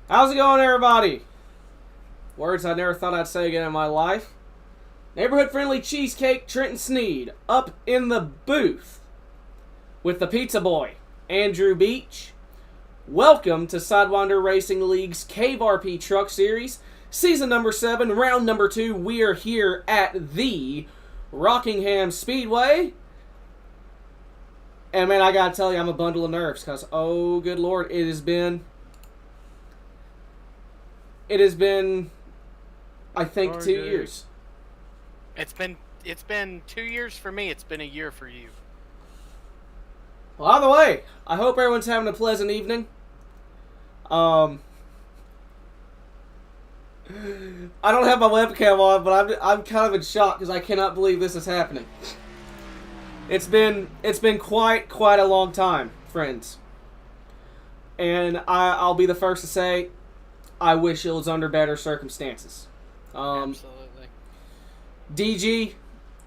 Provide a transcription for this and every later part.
How's it going, everybody? Words I never thought I'd say again in my life. Neighborhood-friendly cheesecake Trenton Sneed up in the booth with the pizza boy, Andrew Beach. Welcome to Sidewinder Racing League's Cave RP Truck Series, Season number 7, Round number 2. We are here at the Rockingham Speedway. And man, I gotta tell you, I'm a bundle of nerves because, oh good lord, it has been, I think, 2 years. It's been 2 years for me. It's been a year for you. Well, either way, I hope everyone's having a pleasant evening. I don't have my webcam on, but I'm kind of in shock because I cannot believe this is happening. It's been quite a long time, friends. And I'll be the first to say, I wish it was under better circumstances. Absolutely. DG,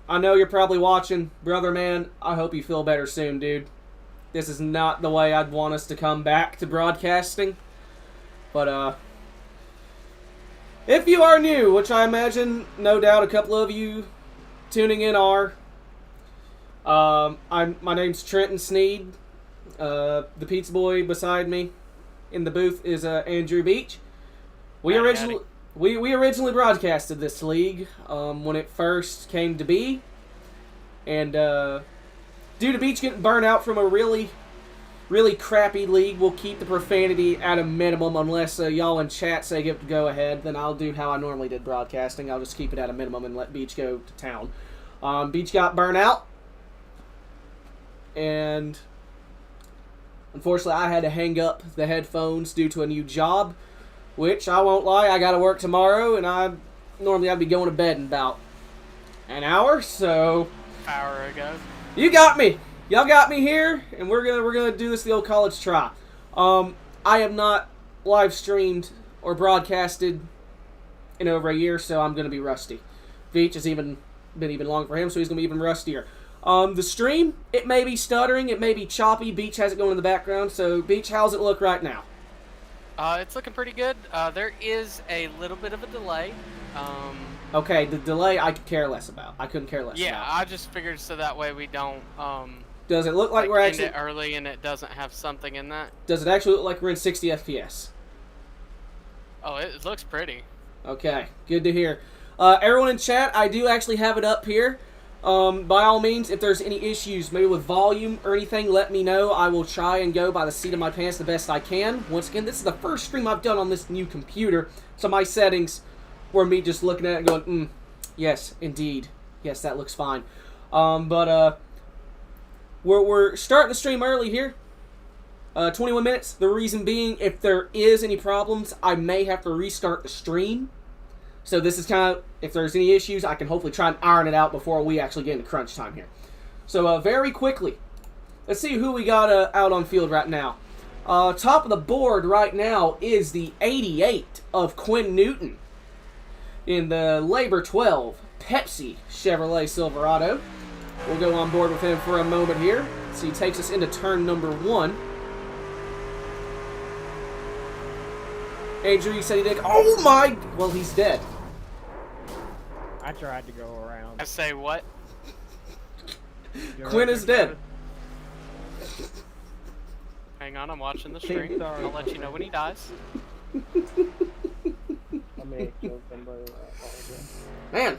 I know you're probably watching. Brother man, I hope you feel better soon, dude. This is not the way I'd want us to come back to broadcasting. But, if you are new, which I imagine, no doubt, a couple of you tuning in are, my name's Trenton Sneed. The pizza boy beside me in the booth is Andrew Beach. We originally broadcasted this league when it first came to be, and due to Beach getting burnt out from a really crappy league, we'll keep the profanity at a minimum unless y'all in chat say give it to go ahead. Then I'll do how I normally did broadcasting. I'll just keep it at a minimum and let Beach go to town. Beach got burnt out, and unfortunately I had to hang up the headphones due to a new job, which I won't lie, I gotta work tomorrow, and I'd be going to bed in about an hour, so Hour ago. you got me. Y'all got me here, and we're gonna do this the old college try. I have not live streamed or broadcasted in over a year, so I'm gonna be rusty. Beach has been even long for him, so he's gonna be even rustier. The stream, it may be stuttering, it may be choppy. Beach has it going in the background, so Beach, how's it look right now? It's looking pretty good. There is a little bit of a delay. Okay, the delay I could care less about. I couldn't care less about. Yeah, I just figured so that way we don't Does it look like we're end actually it early and it doesn't have something in that. Does it actually look like we're in 60 FPS? Oh, it looks pretty. Okay, good to hear. Everyone in chat, I do actually have it up here. By all means, if there's any issues, maybe with volume or anything, let me know. I will try and go by the seat of my pants the best I can. Once again, this is the first stream I've done on this new computer, so my settings were me just looking at it and going, yes, indeed. Yes, that looks fine. We're starting the stream early here. 21 minutes. The reason being, if there is any problems, I may have to restart the stream. So this is kind of, if there's any issues, I can hopefully try and iron it out before we actually get into crunch time here. So very quickly, let's see who we got out on field right now. Top of the board right now is the 88 of Quinn Newton in the Labor 12 Pepsi Chevrolet Silverado. We'll go on board with him for a moment here. So he takes us into turn number 1. Andrew, you said he did. Oh my! Well, he's dead. I tried to go around. I say what? Quinn is dead. Hang on, I'm watching the stream. I'll let you know when he dies. I may have killed somebody. Man.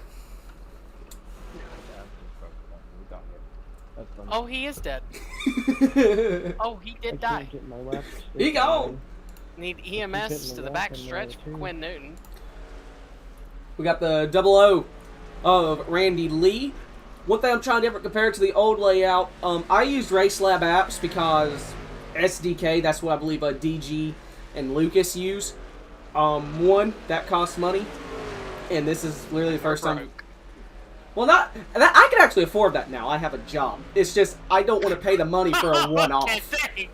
Oh, he is dead. Oh, he did die. He gone. Need EMS to the back stretch for Quinn Newton. We got the 00 of Randy Lee. One thing I'm trying to compare it to the old layout, I used RaceLab apps because SDK, that's what I believe DG and Lucas use. One, that costs money, and this is literally the first time. Well, I can actually afford that now. I have a job. It's just I don't want to pay the money for a one-off. Okay, thanks.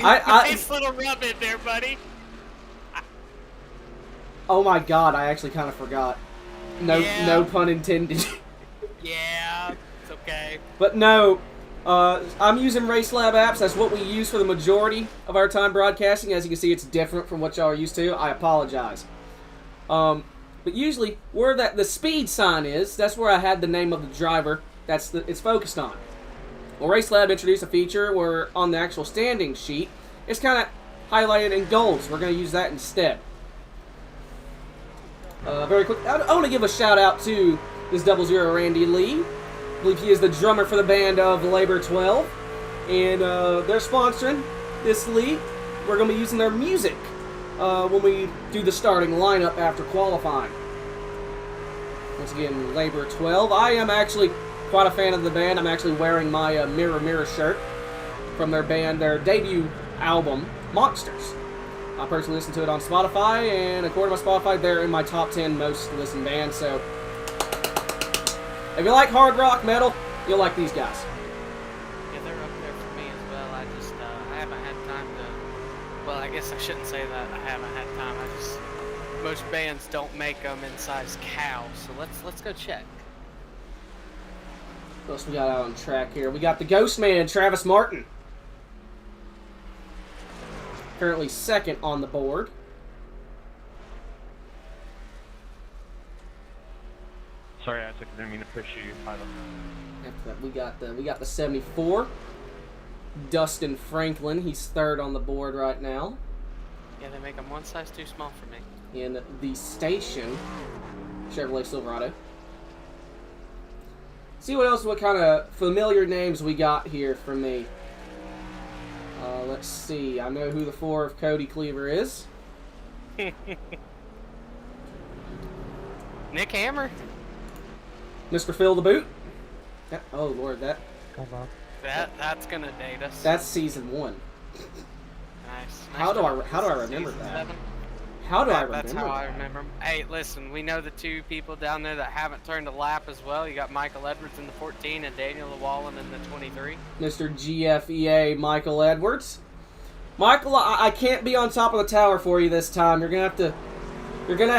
Nice little rub in there, buddy. Oh my god, I actually kind of forgot. No pun intended. Yeah, it's okay. But no, I'm using Race Lab apps. That's what we use for the majority of our time broadcasting. As you can see, it's different from what y'all are used to. I apologize. But usually, where the speed sign is, that's where I had the name of the driver. It's focused on. Well, Race Lab introduced a feature where on the actual standing sheet, it's kind of highlighted in gold. So we're going to use that instead. Very quick, I want to give a shout out to this 00 Randy Lee. I believe he is the drummer for the band of Labor 12. And they're sponsoring this league. We're going to be using their music when we do the starting lineup after qualifying. Once again, Labor 12. I am actually quite a fan of the band. I'm actually wearing my Mirror Mirror shirt from their band, their debut album, Monsters. I personally listen to it on Spotify, and according to my Spotify, they're in my top 10 most listened bands, so if you like hard rock metal, you'll like these guys. Yeah, they're up there for me as well. I haven't had time to, well, I guess I shouldn't say that I haven't had time. Most bands don't make them in size cow, so let's go check. What else we got out on track here? We got the Ghost Man, Travis Martin. Currently second on the board. Sorry, Isaac, I didn't mean to push you. After that, we got the 74. Dustin Franklin, he's third on the board right now. Yeah, they make them one size too small for me. In the station, Chevrolet Silverado. See what kind of familiar names we got here for me. Let's see. I know who the 4 of Cody Cleaver is. Nick Hammer. Mr. Phil the Boot. Oh Lord, That's gonna date us. that's season 1. Nice. How do I remember Season that? 7. How do I remember That's how I that? remember 'em. Hey, listen, we know the 2 people down there that haven't turned a lap as well. You got Michael Edwards in the 14 and Daniel Llewellyn in the 23. Mr. GFEA Michael Edwards. Michael, I can't be on top of the tower for you this time. You're gonna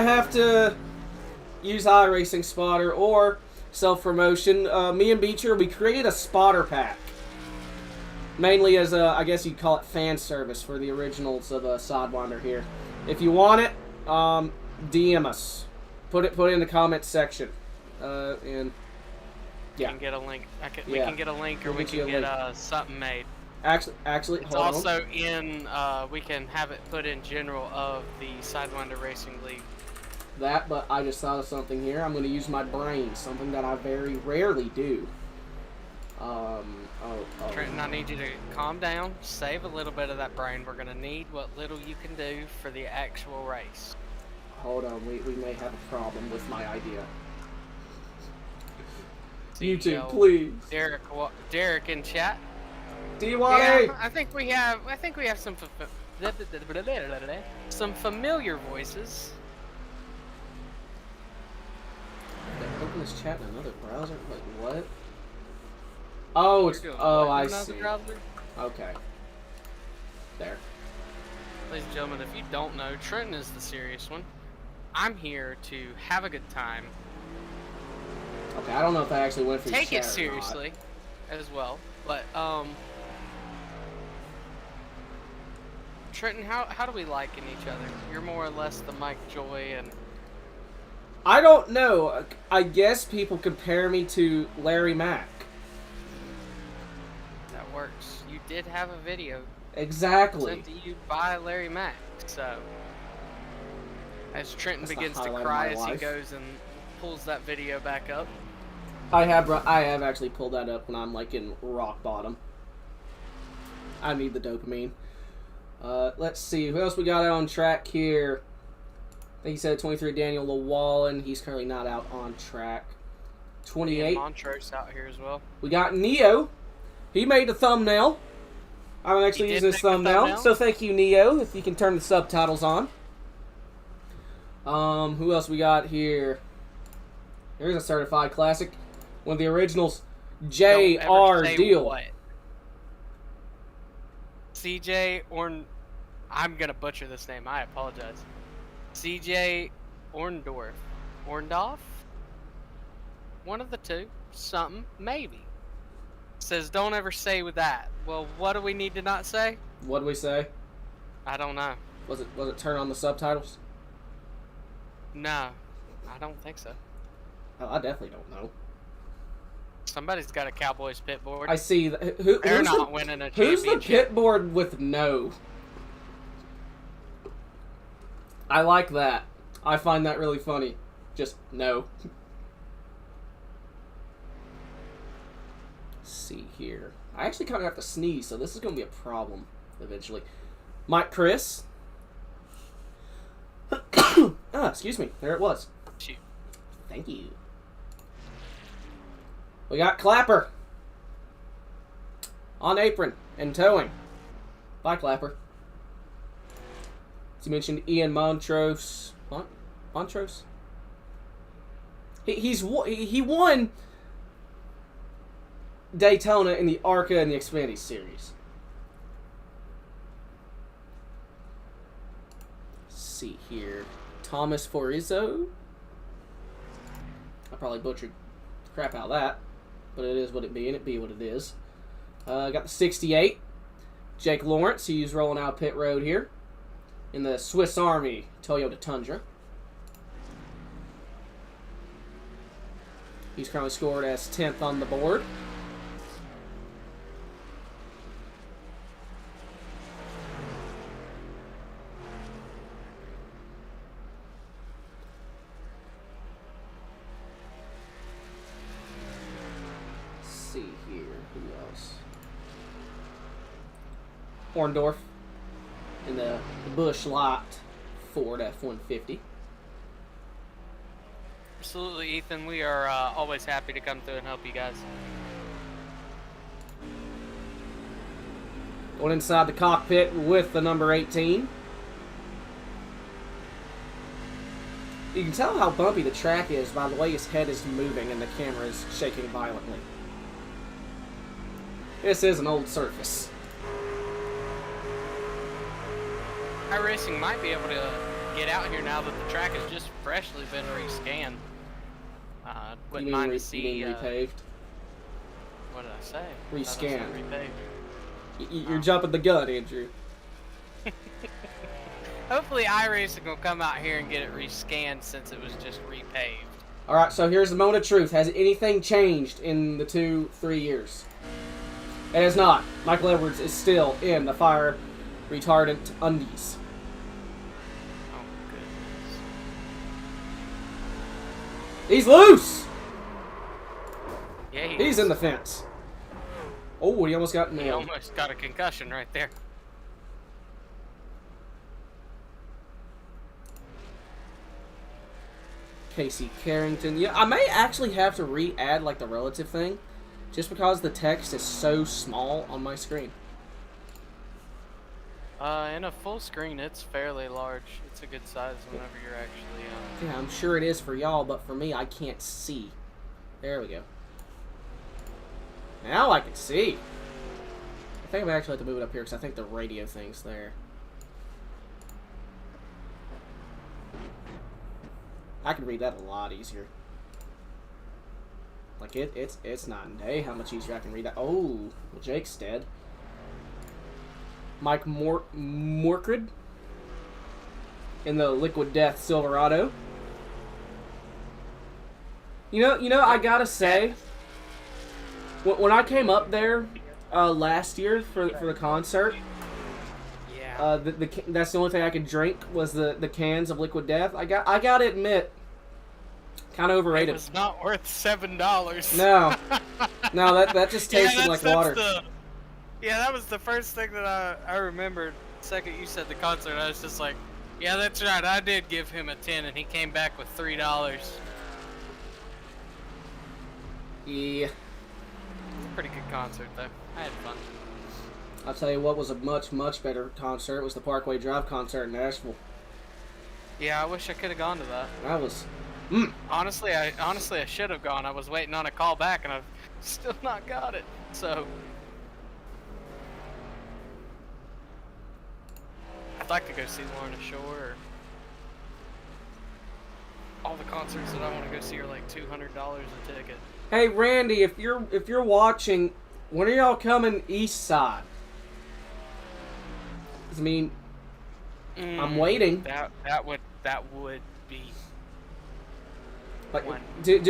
have to use iRacing Spotter or self-promotion. Me and Beecher, we created a spotter pack. Mainly as I guess you'd call it fan service for the originals of Sidewinder here. If you want it, DM us. Put it in the comments section. And We yeah. can get a link. We Yeah. can get a link, or We'll we get you can a get link. something made. Actually, It's hold on. also in. We can have it put in general of the Sidewinder Racing League. But I just thought of something here. I'm going to use my brain, something that I very rarely do. Trenton, I need you to calm down, save a little bit of that brain. We're gonna need what little you can do for the actual race. Hold on, we may have a problem with my idea. See, YouTube, please. Derek in chat. DYA! Yeah, I think we have some familiar voices. Open this chat in another browser? Wait, what? Oh, it's... Oh, I see. Okay. There. Ladies and gentlemen, if you don't know, Trenton is the serious one. I'm here to have a good time. Okay, I don't know if I actually went through Take chat it seriously as well. But, Trenton, how do we liken each other? You're more or less the Mike Joy and... I don't know. I guess people compare me to Larry Mack. That works. You did have a video Exactly. sent to you by Larry Mack, so... As Trenton That's the begins to highlight of cry my as he life. goes and pulls that video back up. I have actually pulled that up when I'm like in rock bottom. I need the dopamine. Let's see, who else we got out on track here? I think he said 23 Daniel Llewellyn. He's currently not out on track. 28. Montrose out here as well. We got Neo. He made the thumbnail. I'm actually He did using this make the thumbnail. thumbnail? So thank you, Neo, if you can turn the subtitles on. Who else we got here? Here's a certified classic. One of the originals, Don't ever J.R. say Deal. what. CJ I'm gonna butcher this name. I apologize. CJ Orndorff. Orndorff? One of the two. Something. Maybe. Says don't ever say with that. Well, what do we need to not say? What did we say? I don't know. Was it turn on the subtitles? No, I don't think so. Oh, I definitely don't know. Somebody's got a Cowboys pit board. I see. They're Who's not winning a who's championship. the pit board with no? I like that. I find that really funny. Just no. Let's see here. I actually kind of have to sneeze, so this is going to be a problem eventually. Mike Chris. Excuse me. There it was. Shoot. Thank you. We got Clapper. On apron and towing. Bye, Clapper. As you mentioned, Ian Montrose. What? Montrose? He won Daytona in the ARCA and the Xfinity Series. Let's see here. Thomas Forizzo. I probably butchered the crap out of that, but it is what it be, and it be what it is. Got the 68. Jake Lawrence, he's rolling out pit road here in the Swiss Army Toyota Tundra. He's currently scored as 10th on the board. Let's see here. Who else? Orndorff in the Busch Light Ford F-150. Absolutely, Ethan. We are always happy to come through and help you guys. Going inside the cockpit with the number 18. You can tell how bumpy the track is by the way his head is moving and the camera is shaking violently. This is an old surface. iRacing might be able to get out here now that the track has just freshly been rescanned. Wouldn't mind to see. You mean repaved? What did I say? Rescanned. Repaved. You're jumping the gun, Andrew. Hopefully iRacing will come out here and get it rescanned since it was just repaved. Alright, so here's the moment of truth. Has anything changed in the 2-3 years? It has not. Michael Edwards is still in the fire retardant undies. Oh, goodness. He's loose! Yeah, He's in the fence. Oh, he almost got He nailed. almost got a concussion right there. Casey Carrington. Yeah, I may actually have to re-add like the relative thing, just because the text is so small on my screen. In a full screen, it's fairly large. It's a good size whenever you're actually. Yeah, I'm sure it is for y'all, but for me, I can't see. There we go. Now I can see. I think I'm actually have to move it up here because I think the radio thing's there. I can read that a lot easier. Like it's night and day how much easier I can read that. Oh, well, Jake's dead. Mike Morkrid in the Liquid Death Silverado. You know, I gotta say, when I came up there last year for the concert, Yeah. that's the only thing I could drink was the cans of Liquid Death. I gotta admit, kind of It overrated. was not worth $7. No, that just tasted like water. Yeah, that was the first thing that I remembered. The second you said the concert, I was just like, yeah, that's right. I did give him a 10, and he came back with $3. Yeah, Pretty good concert though. I had fun. I'll tell you what was a much better concert was the Parkway Drive concert in Nashville. Yeah, I wish I could have gone to that. That was. Honestly, I should have gone. I was waiting on a call back, and I've still not got it. So I'd like to go see Lorna Shore. Or all the concerts that I want to go see are like $200 a ticket. Hey Randy, if you're watching, When are y'all coming east side? 'Cause, I mean, I'm waiting. That would be Like, one do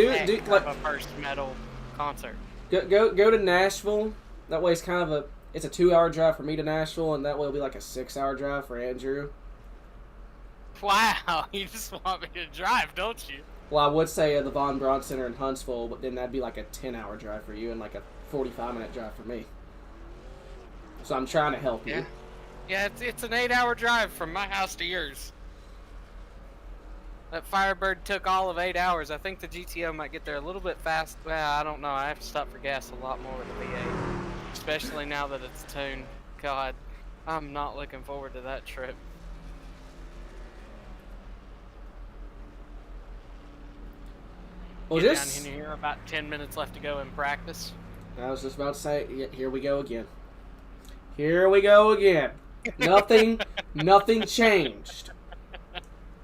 like of a first metal concert. go to Nashville. That way, it's a 2-hour drive for me to Nashville, and that way it'll be like a 6-hour drive for Andrew. Wow, you just want me to drive, don't you? Well, I would say the Von Braun Center in Huntsville, but then that'd be like a 10-hour drive for you and like a 45-minute drive for me. So I'm trying to help you. Yeah, it's an 8-hour drive from my house to yours. That Firebird took all of 8 hours. I think the GTO might get there a little bit fast. Well, I don't know. I have to stop for gas a lot more with the V8, especially now that it's tuned. God, I'm not looking forward to that trip. Well, Get just down here, about 10 minutes left to go in practice. I was just about to say, here we go again. Here we go again. Nothing changed.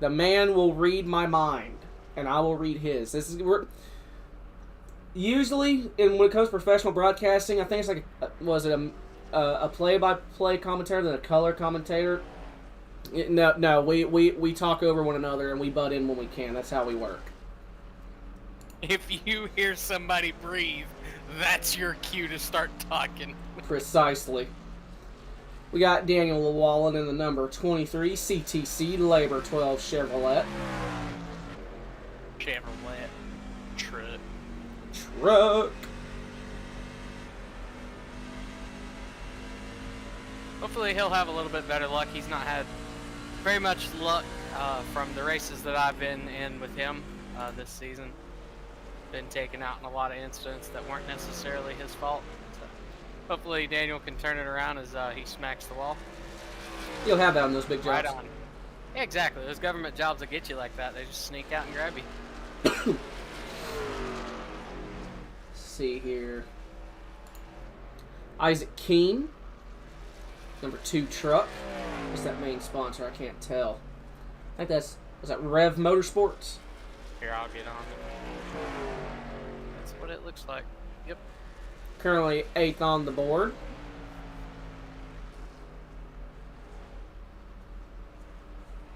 The man will read my mind, and I will read his. Usually, when it comes to professional broadcasting, I think it's like a play-by-play commentator than a color commentator. No, we talk over one another and we butt in when we can. That's how we work. If you hear somebody breathe, that's your cue to start talking. Precisely. We got Daniel Llewellyn in the number 23 CTC Labor 12 Chevrolet. Truck. Hopefully he'll have a little bit better luck. He's not had very much luck from the races that I've been in with him this season. Been taken out in a lot of incidents that weren't necessarily his fault. So hopefully Daniel can turn it around as he smacks the wall. You'll have that on those big jobs. Right on. Yeah, exactly. Those government jobs that get you like that, they just sneak out and grab you. Let's see here. Isaac Keene, number 2 truck. What's that main sponsor? I can't tell. I think was that Rev Motorsports? Here, I'll get on it. That's what it looks like. Yep. Currently 8th on the board.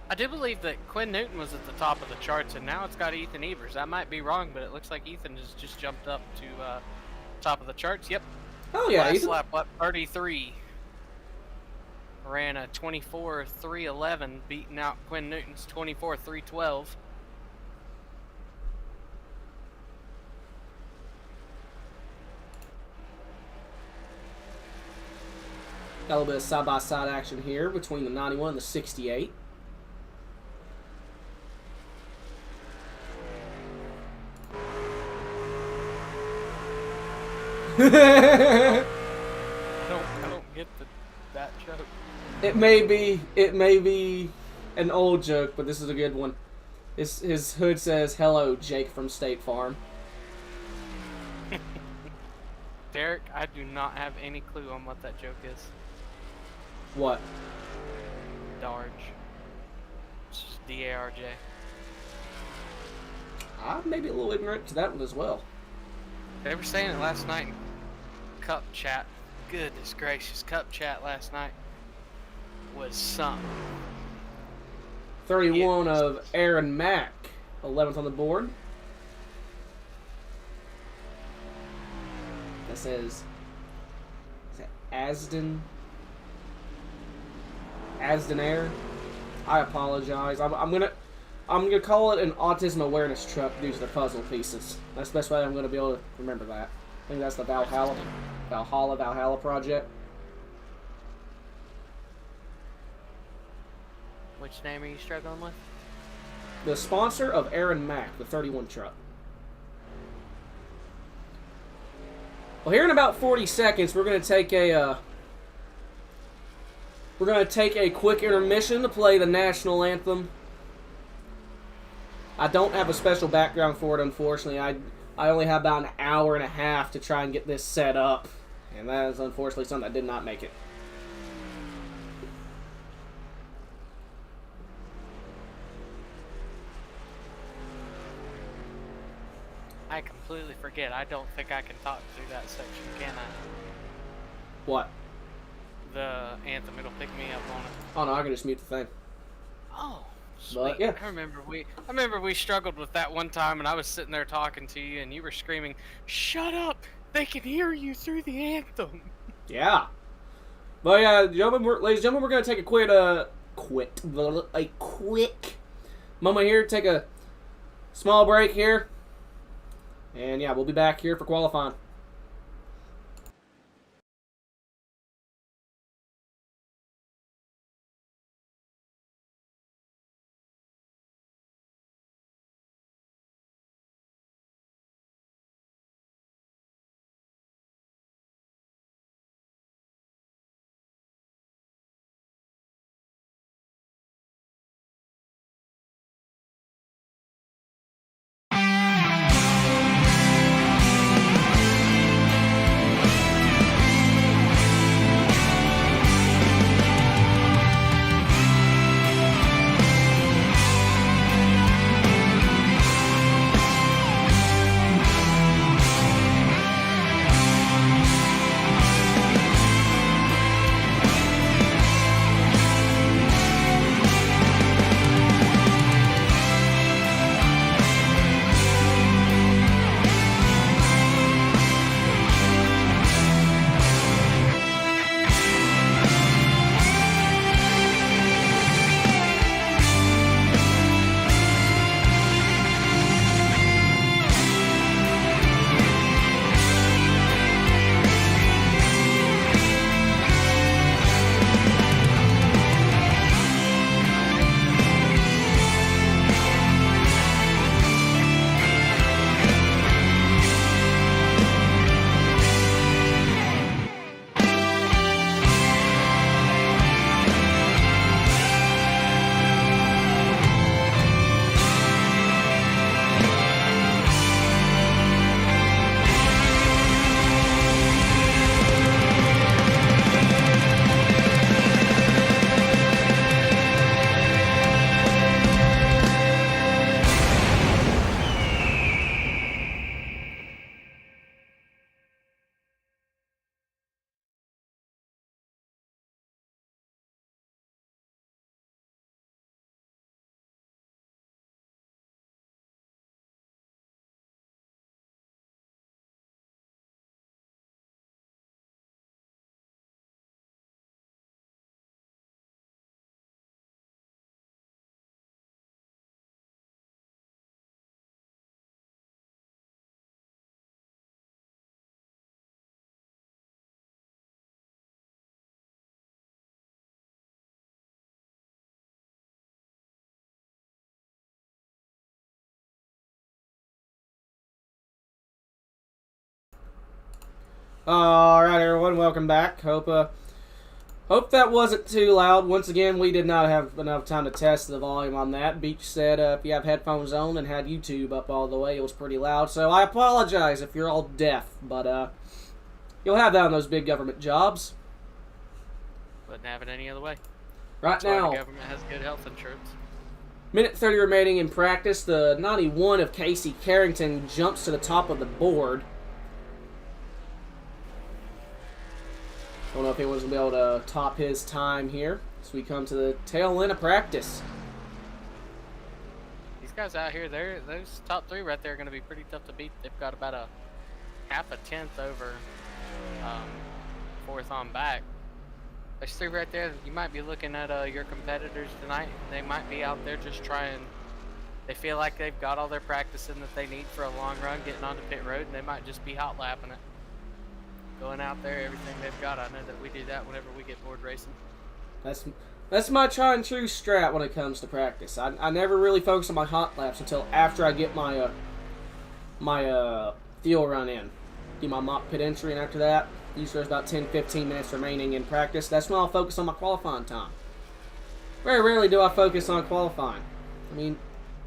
I do believe that Quinn Newton was at the top of the charts, and now it's got Ethan Evers. I might be wrong, but it looks like Ethan has just jumped up to top of the charts. Yep. Oh yeah, Last Ethan. lap 33. Ran a 24.311, beating out Quinn Newton's 24.312. Got a little bit of side-by-side action here between the 91 and the 68. I don't get that joke. It may be an old joke, but this is a good one. His hood says, "Hello, Jake from State Farm." Derek, I do not have any clue on what that joke is. What? Darge. It's just D-A-R-J. I may be a little ignorant to that one as well. They were saying it last night in Cup Chat. Goodness gracious, Cup Chat last night was something. 31 of Aaron Mack, 11th on the board. That says, is that Asden Air? I apologize. I'm gonna call it an autism awareness truck due to the puzzle pieces. That's the best way I'm gonna be able to remember that. I think that's the Valhalla project. Which name are you struggling with? The sponsor of Aaron Mack, the 31 truck. Well, here in about 40 seconds, we're gonna take a quick intermission to play the national anthem. I don't have a special background for it, unfortunately. I only have about an hour and a half to try and get this set up, and that is unfortunately something that did not make it. I I completely forget. I don't think I can talk through that section, can I? What? The anthem, it'll pick me up on it. Oh no, I can just mute the thing. Oh, sweet. But, yeah. I remember we struggled with that one time, and I was sitting there talking to you, and you were screaming, "Shut up! They can hear you through the anthem." Yeah. But yeah, ladies and gentlemen, we're gonna take a quick moment here, take a small break here, and yeah, we'll be back here for qualifying. Alright everyone, welcome back. Hope that wasn't too loud. Once again, we did not have enough time to test the volume on that. Beach said if you have headphones on and had YouTube up all the way, it was pretty loud. So I apologize if you're all deaf, but you'll have that on those big government jobs. Wouldn't have it any other way. Right That's why now, the government has good health insurance. minute 30 remaining in practice. The 91 of Casey Carrington jumps to the top of the board. Don't know if anyone's going to be able to top his time here as we come to the tail end of practice. These guys out here, those top three right there are going to be pretty tough to beat. They've got about a half a tenth over fourth on back. Those three right there, you might be looking at your competitors tonight. They might be out there just trying. They feel like they've got all their practicing that they need for a long run, getting onto pit road, and they might just be hot lapping it. Going out there, everything they've got. I know that we do that whenever we get bored racing. That's my tried and true strat when it comes to practice. I never really focus on my hot laps until after I get my fuel run in. Do my mock pit entry, and after that, usually there's about 10-15 minutes remaining in practice. That's when I'll focus on my qualifying time. Very rarely do I focus on qualifying. I mean,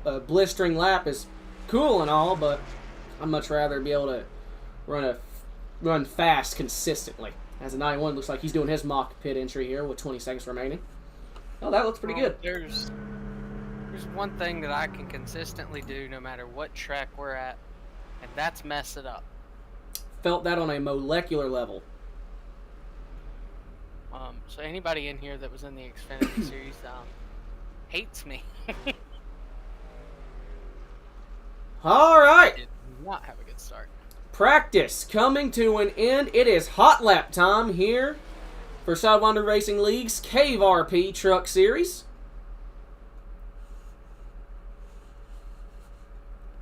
a blistering lap is cool and all, but I'd much rather be able to run fast consistently. As the 91 looks like he's doing his mock pit entry here with 20 seconds remaining. Oh, that looks pretty good. There's one thing that I can consistently do no matter what track we're at, and that's messed it up. Felt that on a molecular level. So anybody in here that was in the Xfinity series hates me. All right. Did not have a good start. Practice coming to an end. It is hot lap time here for Sidewinder Racing League's Cave RP Truck Series.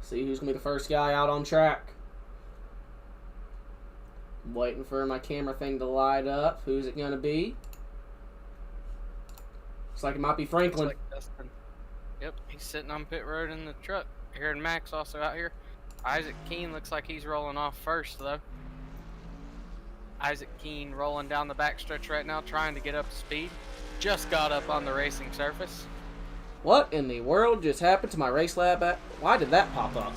See who's going to be the first guy out on track. I'm waiting for my camera thing to light up. Who's it going to be? Looks like it might be Franklin. Looks like Dustin. Yep, he's sitting on pit road in the truck. Aaron Max also out here. Isaac Keene looks like he's rolling off first, though. Isaac Keene rolling down the backstretch right now, trying to get up to speed. Just got up on the racing surface. What in the world just happened to my race lab app? Why did that pop up?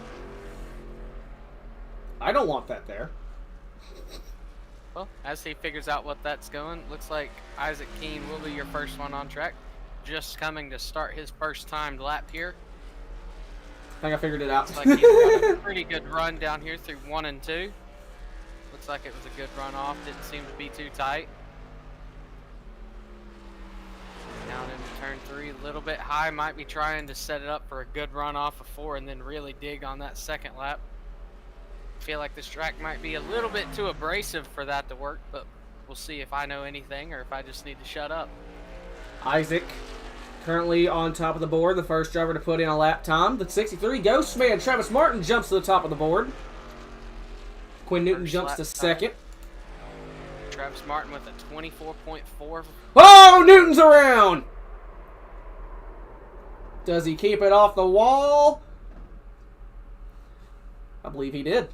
I don't want that there. Well, as he figures out what that's going, looks like Isaac Keene will be your first one on track. Just coming to start his first timed lap here. I think I figured it out. Looks like he's got a pretty good run down here through 1 and 2. Looks like it was a good run off. Didn't seem to be too tight. Down into turn 3, a little bit high. Might be trying to set it up for a good run off of 4 and then really dig on that second lap. Feel like this track might be a little bit too abrasive for that to work, but we'll see if I know anything or if I just need to shut up. Isaac currently on top of the board, the first driver to put in a lap time. The 63 Ghost Man Travis Martin jumps to the top of the board. Quinn Newton jumps to second. Travis Martin with a 24.4. Oh, Newton's around! Does he keep it off the wall? I believe he did.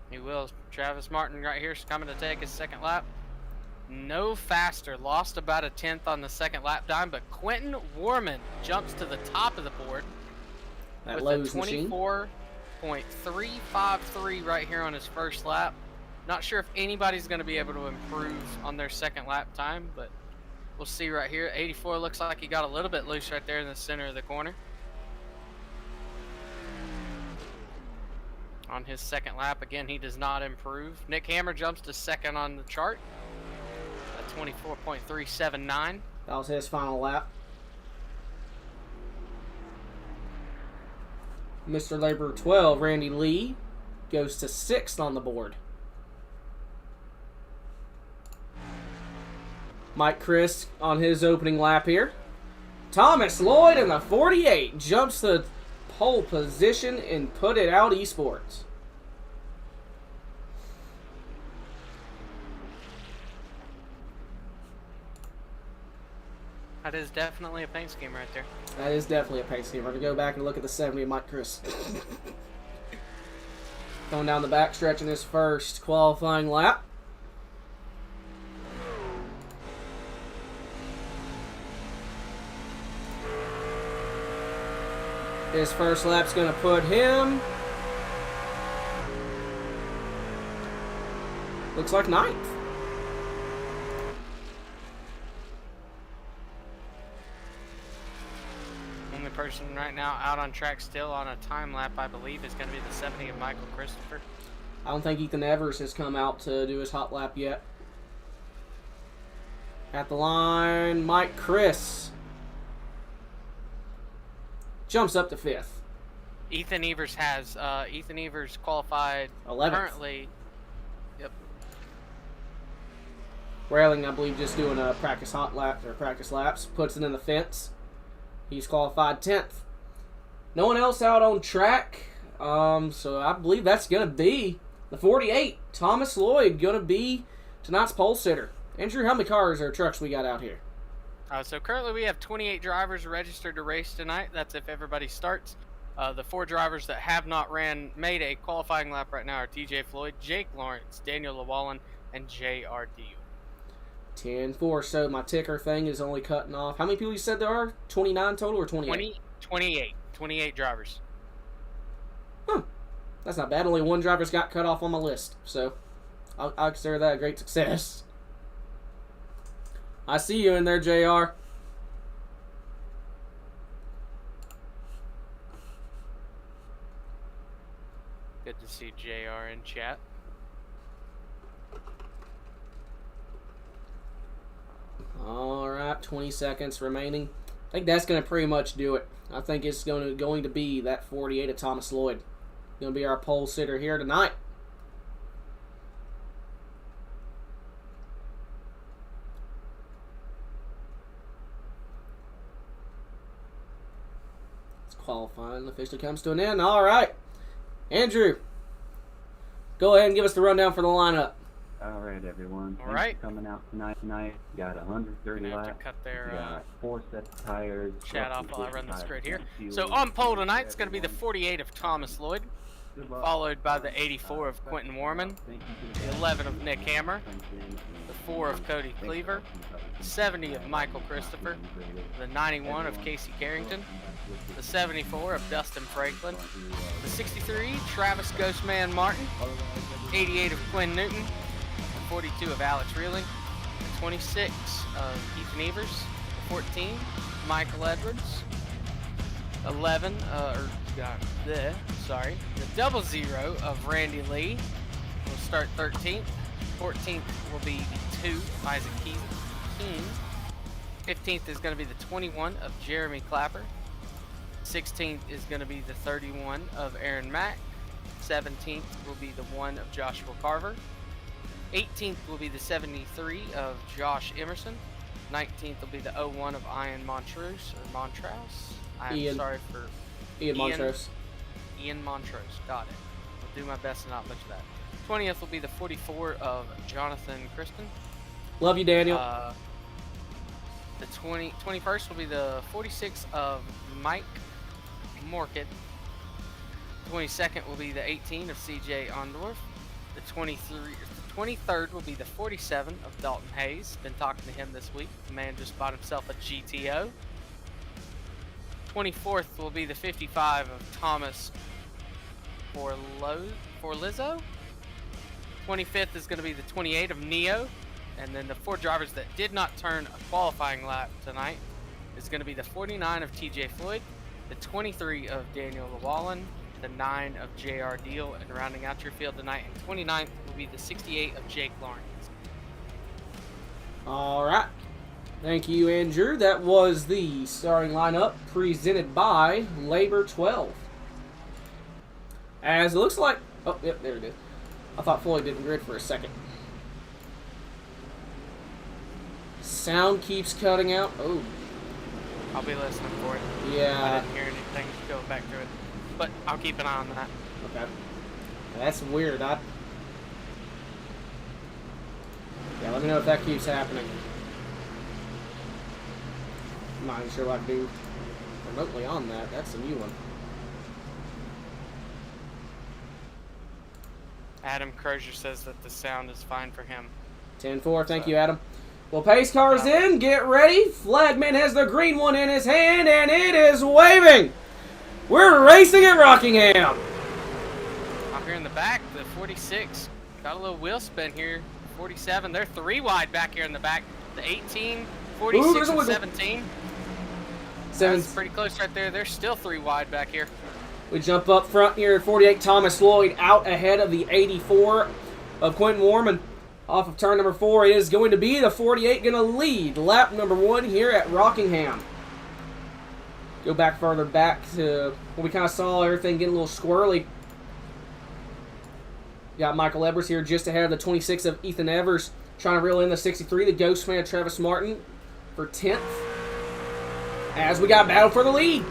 He will. Travis Martin right here is coming to take his second lap. No faster. Lost about a 10th on the second lap time, but Quentin Warman jumps to the top of the board That with Lowe's a machine. 24.353 right here on his first lap. Not sure if anybody's going to be able to improve on their second lap time, but we'll see right here. 84 looks like he got a little bit loose right there in the center of the corner. On his second lap, again, he does not improve. Nick Hammer jumps to second on the chart at 24.379. That was his final lap. Mr. Labor 12, Randy Lee, goes to 6th on the board. Mike Chris on his opening lap here. Thomas Lloyd in the 48 jumps to pole position and Put It Out Esports. That is definitely a paint scheme right there. That is definitely a pace scheme. We're going to go back and look at the 70 of Mike Chris. Going down the backstretch in his first qualifying lap. His first lap's going to put him, looks like 9th. Only person right now out on track still on a time lap, I believe, is going to be the 70 of Michael Christopher. I don't think Ethan Evers has come out to do his hot lap yet. At the line, Mike Chris jumps up to 5th. Ethan Evers has, Ethan Evers qualified 11th. currently. Yep. Railing, I believe, just doing a practice hot lap or practice laps, puts it in the fence. He's qualified 10th. No one else out on track, so I believe that's going to be the 48. Thomas Lloyd going to be tonight's pole sitter. Andrew, how many cars or trucks we got out here? So currently we have 28 drivers registered to race tonight. That's if everybody starts. The 4 drivers that have not made a qualifying lap right now are TJ Floyd, Jake Lawrence, Daniel Llewellyn, and JR Deal. 10-4, so my ticker thing is only cutting off. How many people you said there are? 29 total or 28? 28 drivers. Huh. That's not bad. Only one driver's got cut off on my list, so I'll consider that a great success. I see you in there, JR. Good to to see JR in chat. All right, 20 seconds remaining. I think that's going to pretty much do it. I think it's going to be that 48 of Thomas Lloyd. Going to be our pole sitter here tonight. It's qualifying officially comes to an end. All right, Andrew, go ahead and give us the rundown for the lineup. All right, everyone. All Thanks right. for coming out tonight. Got 130 Gonna have to laps. cut their Got 4 sets of tires. chat off roughly while I run this 55 grid here. fuel. So on pole tonight, it's going to be the 48 of Thomas Lloyd, Good luck. followed by the 84 of Quentin Warman, Thank you to the 11 of Nick Hammer, the 4 of Thanks Cody for Cleaver, coming. 70 of Michael Christopher, the 91 of Casey Carrington, the 74 of Dustin Franklin, the 63 Travis Ghostman Martin, 88 of Quinn Newton, the 42 of Alex Reeling, the 26 of Ethan Evers, the 14 Michael Edwards, 11 the 00 of Randy Lee will start 13th. 14th will be the 2 of Isaac Keen. 15th is going to be the 21 of Jeremy Clapper. 16th is going to be the 31 of Aaron Mack. 17th will be the 1 of Joshua Carver. 18th will be the 73 of Josh Emerson. 19th will be the 01 of Ian Montrose. I'm Ian. sorry for Ian Montrose. Ian Montrose. Got it. I'll do my best to not butcher that. 20th will be the 44 of Jonathan Kristen. Love you, Daniel. The 21st will be the 46 of Mike Morkett. 22nd will be the 18 of CJ Ondorf. The 23rd will be the 47 of Dalton Hayes. Been talking to him this week. The man just bought himself a GTO. 24th will be the 55 of Thomas Forlizzo. 25th is going to be the 28 of Neo. And then the 4 drivers that did not turn a qualifying lap tonight is going to be the 49 of TJ Floyd, the 23 of Daniel Llewellyn, the 9 of JR Deal, and rounding out your field tonight, and 29th will be the 68 of Jake Lawrence. All right. Thank you, Andrew. That was the starting lineup presented by Labor 12. As it looks like... Oh, yep, there it is. I thought Floyd didn't grid for a second. Sound keeps cutting out. Oh. I'll be listening for it. I Yeah. didn't hear anything go back through it, but I'll keep an eye on that. Okay. That's weird. Yeah, let me know if that keeps happening. I'm not even sure what I can do remotely on that. That's a new one. Adam Crozier says that the sound is fine for him. 10-4. Thank you, Adam. Well, pace car's in. Get ready. Flagman has the green one in his hand, and it is waving. We're racing at Rockingham. Up here in the back, the 46 got a little wheel spin here. 47, they're 3 wide back here in the back. The 18, 46, there's a and wiggle. 17. Seven. That's pretty close right there. They're still 3 wide back here. We jump up front here at 48. Thomas Lloyd out ahead of the 84 of Quentin Warman. Off of turn number 4 is going to be the 48 going to lead lap number 1 here at Rockingham. Go back further back to where we kind of saw everything getting a little squirrely. Got Michael Edwards here just ahead of the 26 of Ethan Evers. Trying to reel in the 63, the Ghost Man Travis Martin for 10th. As we got battle for the lead.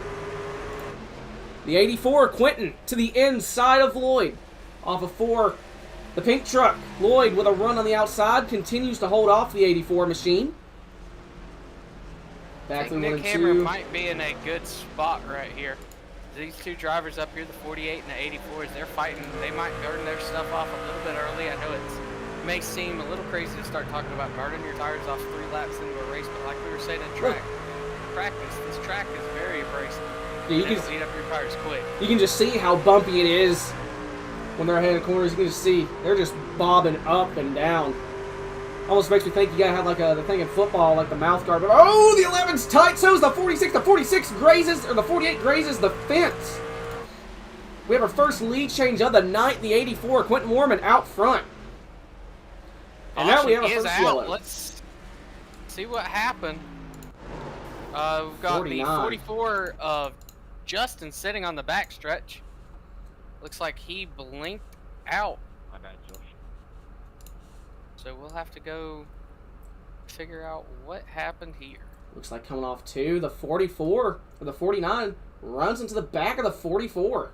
The 84, Quentin, to the inside of Lloyd. Off of 4, the pink truck. Lloyd with a run on the outside continues to hold off the 84 machine. I Back to think 1 Nick and Hammer 2. might be in a good spot right here. These 2 drivers up here, the 48 and the 84, as they're fighting, they might burn their stuff off a little bit early. I know it may seem a little crazy to start talking about burning your tires off 3 laps into a race, but like we were saying in practice, this track is very abrasive. Yeah, you It'll can- eat up your tires quick. You can just see how bumpy it is when they're ahead of corners. You can just see they're just bobbing up and down. Almost makes me think you gotta have like the thing in football, like the mouth guard. But oh, the 11's tight. So is the 46. The 46 grazes, or the 48 grazes the fence. We have our first lead change of the night. The 84, Quentin Warman out front. And now we have a Caution is first out. yellow. Let's see what happened. We've got 49. the 44 of Justin sitting on the back stretch. Looks like he blinked out. My bad, Josh. So we'll have to go figure out what happened here. Looks like coming off 2, the 44, or the 49, runs into the back of the 44.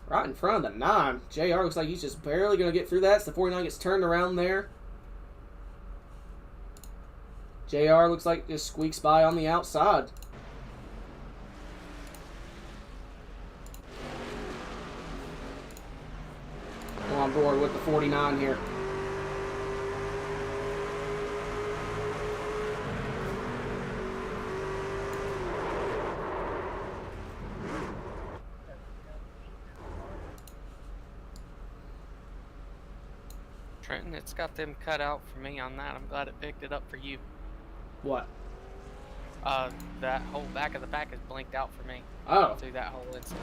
Right in front of the 9. JR looks like he's just barely going to get through that. So the 49 gets turned around there. JR looks like just squeaks by on the outside. Go on board with the 49 here. Trenton, it's got them cut out for me on that. I'm glad it picked it up for you. What? That whole back of the pack is blinked out for me Oh, through that whole incident.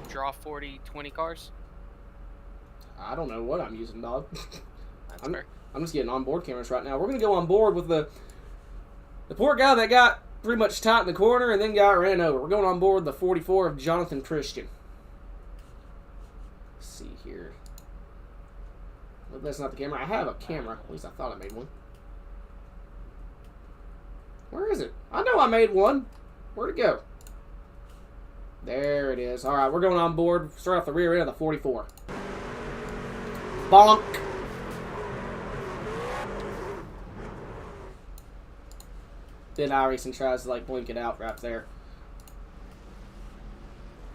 Draw 40, 20 cars. I don't know what I'm using, dog. That's I'm, fair. I'm just getting onboard cameras right now. We're going to go on board with the poor guy that got pretty much tight in the corner and then got ran over. We're going on board the 44 of Jonathan Christian. Let's see here. Well, that's not the camera. I have a camera. At least I thought I made one. Where is it? I know I made one. Where'd it go? There it is. All right, we're going on board. Start off the rear end of the 44. Bonk. Then iRacing tries to like blink it out right there.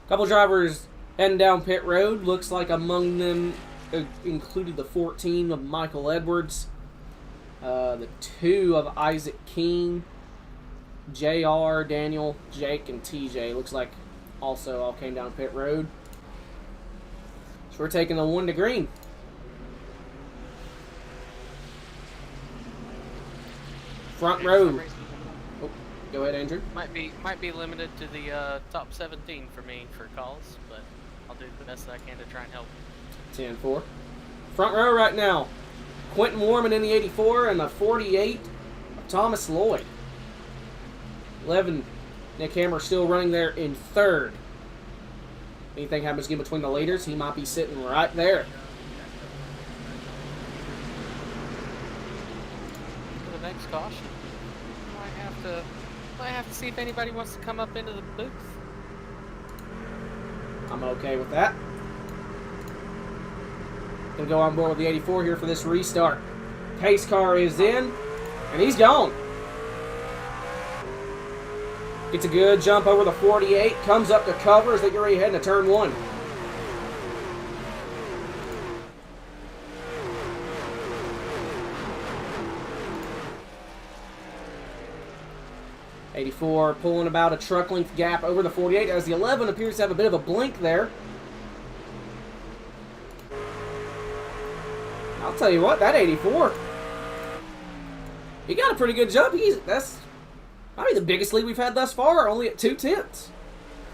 Couple drivers heading down pit road. Looks like among them included the 14 of Michael Edwards, the 2 of Isaac King, JR, Daniel, Jake, and TJ. Looks like also all came down pit road. So we're taking the 1 to green. Front row. Oh, go ahead, Andrew. Might be limited to the top 17 for me for calls, but I'll do the best I can to try and help. 10-4. Front row right now. Quentin Warman in the 84 and the 48 of Thomas Lloyd. 11. Nick Hammer still running there in 3rd. Anything happens again between the leaders, he might be sitting right there. For the next caution, might have to see if anybody wants to come up into the booth. I'm okay with that. Gonna go on board with the 84 here for this restart. Pace car is in, and he's gone. Gets a good jump over the 48, comes up to cover as they get ready to head into turn 1. '84 pulling about a truck length gap over the 48 as the 11 appears to have a bit of a blink there. I'll tell you what, that 84, he got a pretty good jump. That's probably the biggest lead we've had thus far, only at 2/10.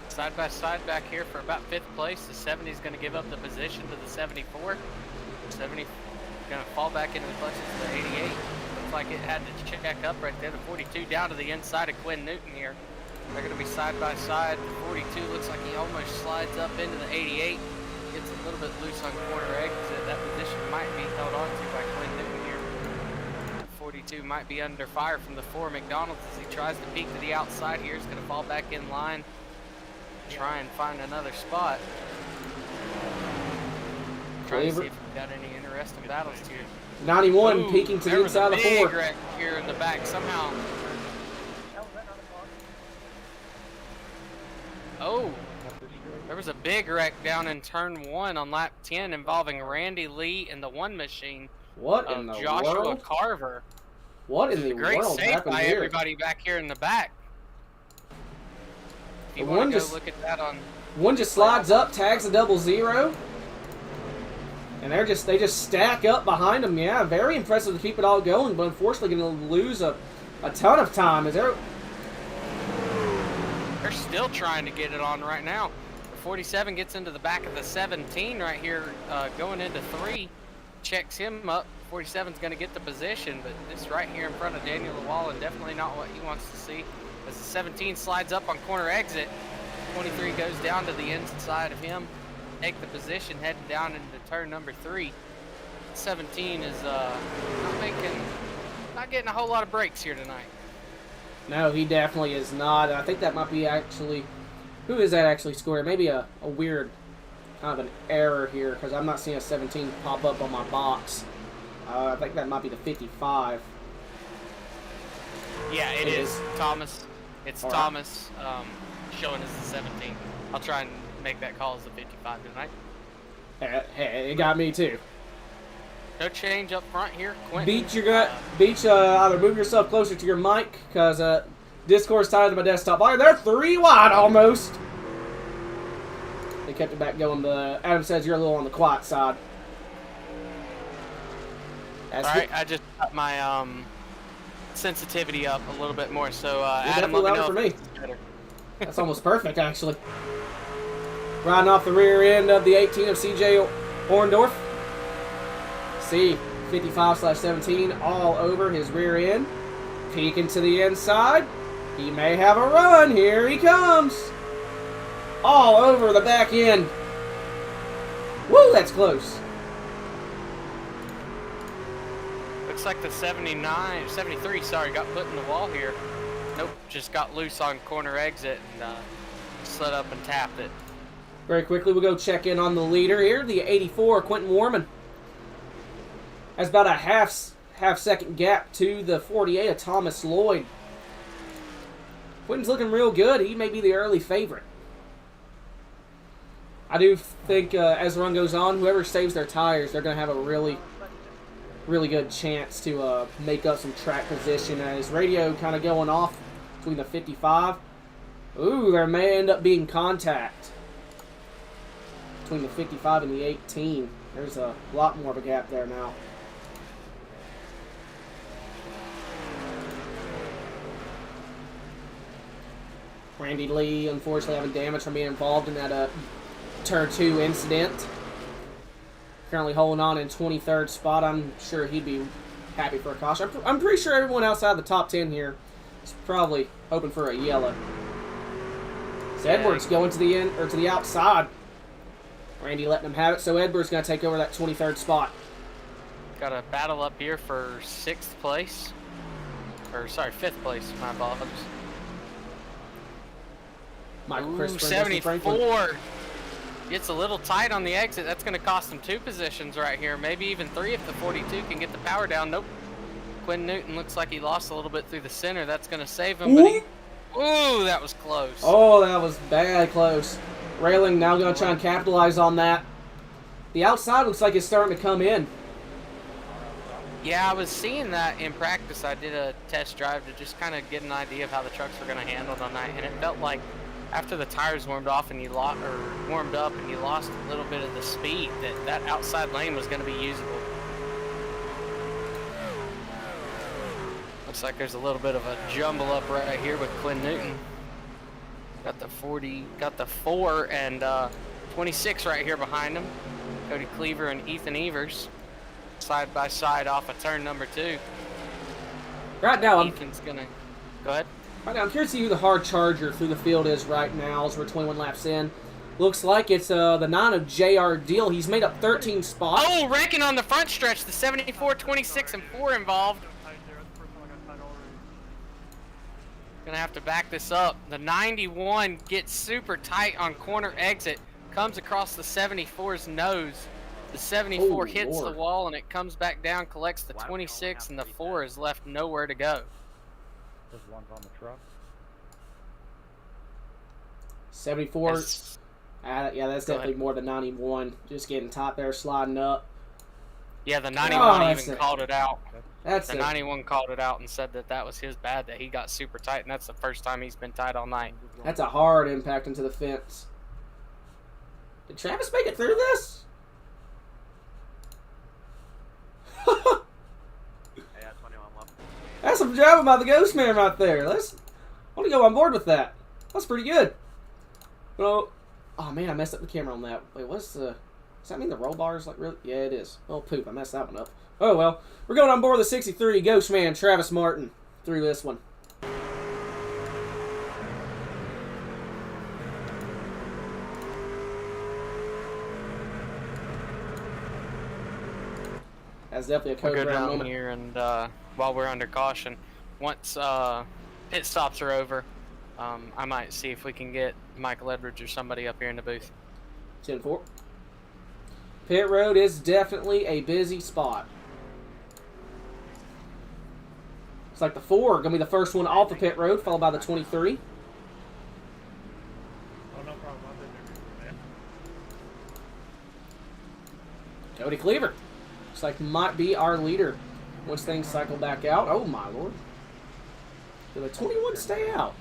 Side by side back here for about 5th place. The 70 is going to give up the position to the 74. 70 going to fall back into the clutches to the 88. Looks like it had to check up right there. The 42 down to the inside of Quinn Newton here. They're going to be side by side. The 42 looks like he almost slides up into the 88. Gets a little bit loose on quarter exit. That position might be held on to by Quinn Newton here. The 42 might be under fire from the 4 McDonald's as he tries to peek to the outside here. He's going to fall back in line. Try and find another spot. Trying to see if we've got any interesting battles here. 91 Ooh, peeking to the there was inside a of the big 4. wreck here in the back somehow. Oh, there was a big wreck down in turn 1 on lap 10 involving Randy Lee and the 1 machine What of in the Joshua world? Carver. What in the Great world save happened by here? everybody back here in the back. If you The want one to go just- look at that on... One just slides up, tags a 00, and they just stack up behind them. Yeah, very impressive to keep it all going, but unfortunately going to lose a ton of time. Is there? They're still trying to get it on right now. The 47 gets into the back of the 17 right here, going into 3. Checks him up. 47's going to get the position, but this right here in front of Daniel Llewellyn, definitely not what he wants to see. As the 17 slides up on corner exit, 23 goes down to the inside of him. Take the position, heading down into turn number 3. 17 is not getting a whole lot of breaks here tonight. No, he definitely is not. I think that might be actually... Who is that actually scoring? Maybe a weird kind of an error here, because I'm not seeing a 17 pop up on my box. I think that might be the 55. Yeah, it is. Thomas. It's All Thomas showing us the 17. I'll try and make that call as the 55 tonight. Hey, it got me too. No change up front here. Quentin. Beach, either move yourself closer to your mic, because Discord's tied to my desktop. They're 3 wide almost. They kept it back going, but Adam says you're a little on the quiet side. Alright, I just got my sensitivity up a little bit more, so Adam, let me know for if me. this is better. That's almost perfect, actually. Riding off the rear end of the 18 of CJ Orndorff. See, 55/17 all over his rear end. Peeking to the inside. He may have a run. Here he comes. All over the back end. Woo, that's close. Looks like the 73, sorry, got put in the wall here. Nope, just got loose on corner exit and slid up and tapped it. Very quickly, we'll go check in on the leader here, the 84, Quentin Warman. Has about a half second gap to the 48 of Thomas Lloyd. Quentin's looking real good. He may be the early favorite. I do think as the run goes on, whoever saves their tires, they're going to have a really good chance to make up some track position. As radio kind of going off between the 55. Ooh, there may end up being contact between the 55 and the 18. There's a lot more of a gap there now. Randy Lee, unfortunately, having damage from being involved in that Turn 2 incident. Currently holding on in 23rd spot. I'm sure he'd be happy for a caution. I'm pretty sure everyone outside the top 10 here is probably hoping for a yellow. So Edwards going to the end or to the outside. Randy letting him have it, so Edwards going to take over that 23rd spot. Got a battle up here for 6th place. Or, sorry, 5th place, my apologies. Michael Ooh, Christopher, 74. Gets a little tight on the exit. That's going to cost him 2 positions right here. Maybe even 3 if the 42 can get the power down. Nope. Quinn Newton looks like he lost a little bit through the center. That's going to save him. But ooh, that was close. Oh, that was bad close. Railing now going to try and capitalize on that. The outside looks like it's starting to come in. Yeah, I was seeing that in practice. I did a test drive to just kind of get an idea of how the trucks were going to handle tonight, and it felt like after the tires warmed off and warmed up and you lost a little bit of the speed, that outside lane was going to be usable. Looks like there's a little bit of a jumble up right here with Quinn Newton. Got the 40, got the 4 and 26 right here behind him. Cody Cleaver and Ethan Evers side by side off of turn number 2. Right now, Ethan's gonna go ahead. Right now, I'm curious to see who the hard charger through the field is right now as we're 21 laps in. Looks like it's the 9 of J.R. Deal. He's made up 13 spots. Oh, wrecking on the front stretch. The 74, 26, and 4 involved. Gonna have to back this up. The 91 gets super tight on corner exit. Comes across the 74's nose. The 74 hits the wall and it comes back down, collects the 26, and the 4 is left nowhere to go. There's ones on the truck. 74. Yeah, that's definitely more than 91. Just getting top there, sliding up. Yeah, the 91 even called it out. That's the 91 called it out and said that was his bad, that he got super tight, and that's the first time he's been tight all night. That's a hard impact into the fence. Did Travis make it through this? That's some drama by the Ghost Man right there. I want to go on board with that. That's pretty good. Well, oh man, I messed up the camera on that. Wait, what's the... Does that mean the roll bar is like really... Yeah, it is. Oh, poop, I messed that one up. Oh, well. We're going on board the 63 Ghostman Travis Martin through this one. That's definitely a We'll code go brown down moment. here and while we're under caution, once pit stops are over, I might see if we can get Michael Edwards or somebody up here in the booth. 10-4. Pit road is definitely a busy spot. It's like the 4 going to be the first one off the pit road, followed by the 23. Oh, no problem. I've been there before, man. Cody Cleaver. Looks like might be our leader once things cycle back out. Oh, my lord. Did the 21 stay out?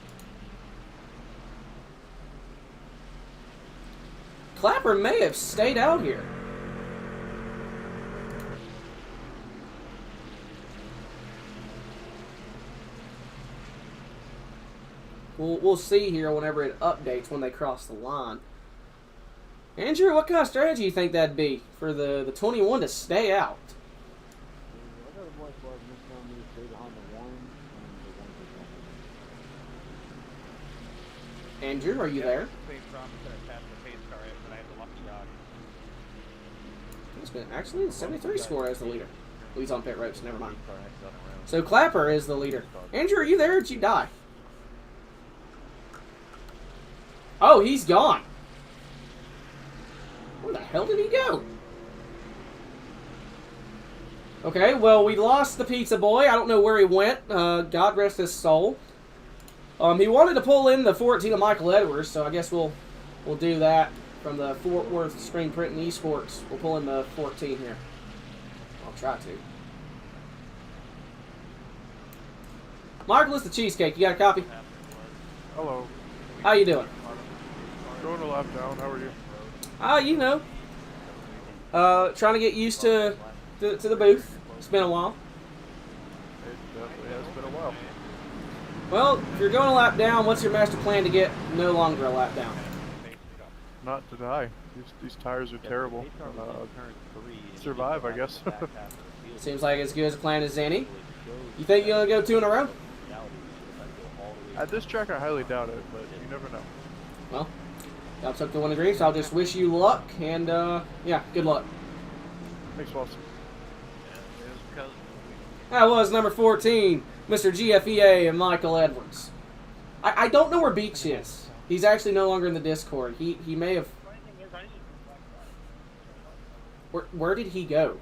Clapper may have stayed out here. We'll see here whenever it updates when they cross the line. Andrew, what kind of strategy do you think that'd be for the 21 to stay out? Andrew, are you there? He's been actually the 73 score as the leader. Oh, he's on pit road, so never mind. So Clapper is the leader. Andrew, are you there or did you die? Oh, he's gone. Where the hell did he go? Okay, well, we lost the pizza boy. I don't know where he went. God rest his soul. He wanted to pull in the 14 of Michael Edwards, so I guess we'll do that from the Fort Worth Screen Print and Esports. We'll pull in the 14 here. I'll try to. Michael, it's the cheesecake. You got a copy? Hello. How you doing? Going a lap down. How are you? You know. Trying to get used to the booth. It's been a while. It definitely has been a while. Well, if you're going a lap down, what's your master plan to get no longer a lap down? Not to die. These tires are terrible. Survive, I guess. Seems like as good as a plan as any. You think you're going to go 2 in a row? At this track, I highly doubt it, but you never know. Well, y'all took the one degree, so I'll just wish you luck, and, yeah, good luck. Thanks, Watson. That was number 14, Mr. GFEA and Michael Edwards. I don't know where Beach is. He's actually no longer in the Discord. He may have... Where did he go?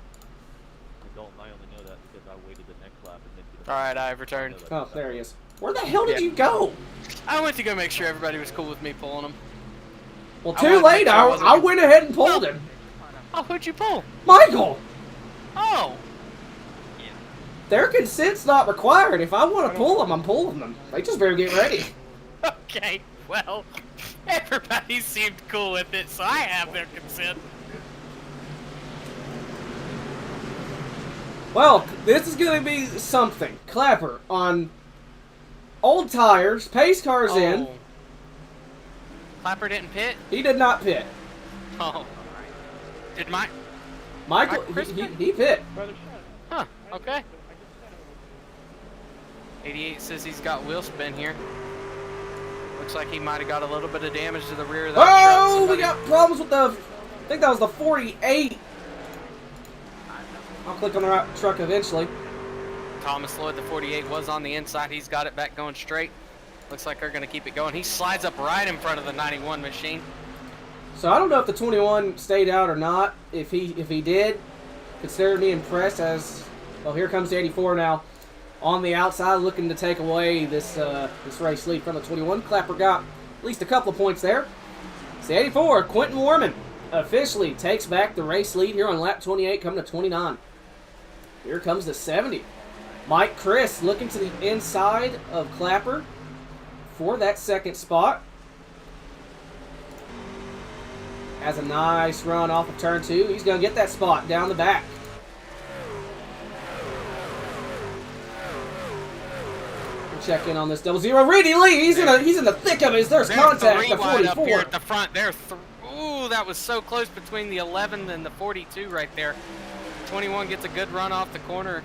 I only know that because I waited the next lap and then... Alright, I've returned. Oh, there he is. Where the hell did you go? I went to go make sure everybody was cool with me pulling him. Well, I too wanted to late. make sure I wasn't I gonna- went ahead and pulled him. Oh, who'd you pull? Michael! Oh! Their consent's not required. If I want to pull them, I'm pulling them. They just better get ready. Okay, well, everybody seemed cool with it, so I have their consent. Well, this is going to be something. Clapper on old tires, pace cars in. Clapper didn't pit? He did not pit. Oh. Did Michael, Chris he pit. Huh, okay. 88 says he's got wheel spin here. Looks like he might have got a little bit of damage to the rear of that truck. Oh, we got problems with the... I think that was the 48. I'll click on the right truck eventually. Thomas Lloyd, the 48, was on the inside. He's got it back going straight. Looks like they're going to keep it going. He slides up right in front of the 91 machine. So I don't know if the 21 stayed out or not. If he did, consider me impressed as... Well, here comes the 84 now. On the outside, looking to take away this race lead from the 21. Clapper got at least a couple of points there. It's the 84, Quentin Warman, officially takes back the race lead here on lap 28, coming to 29. Here comes the 70. Mike Chris looking to the inside of Clapper for that second spot. Has a nice run off of turn 2. He's going to get that spot down the back. check in on this 00. Randy Lee, he's in the thick of it. There's contact. Three The wide up here 44. at the front. Ooh, that was so close between the 11 and the 42 right there. 21 gets a good run off the corner.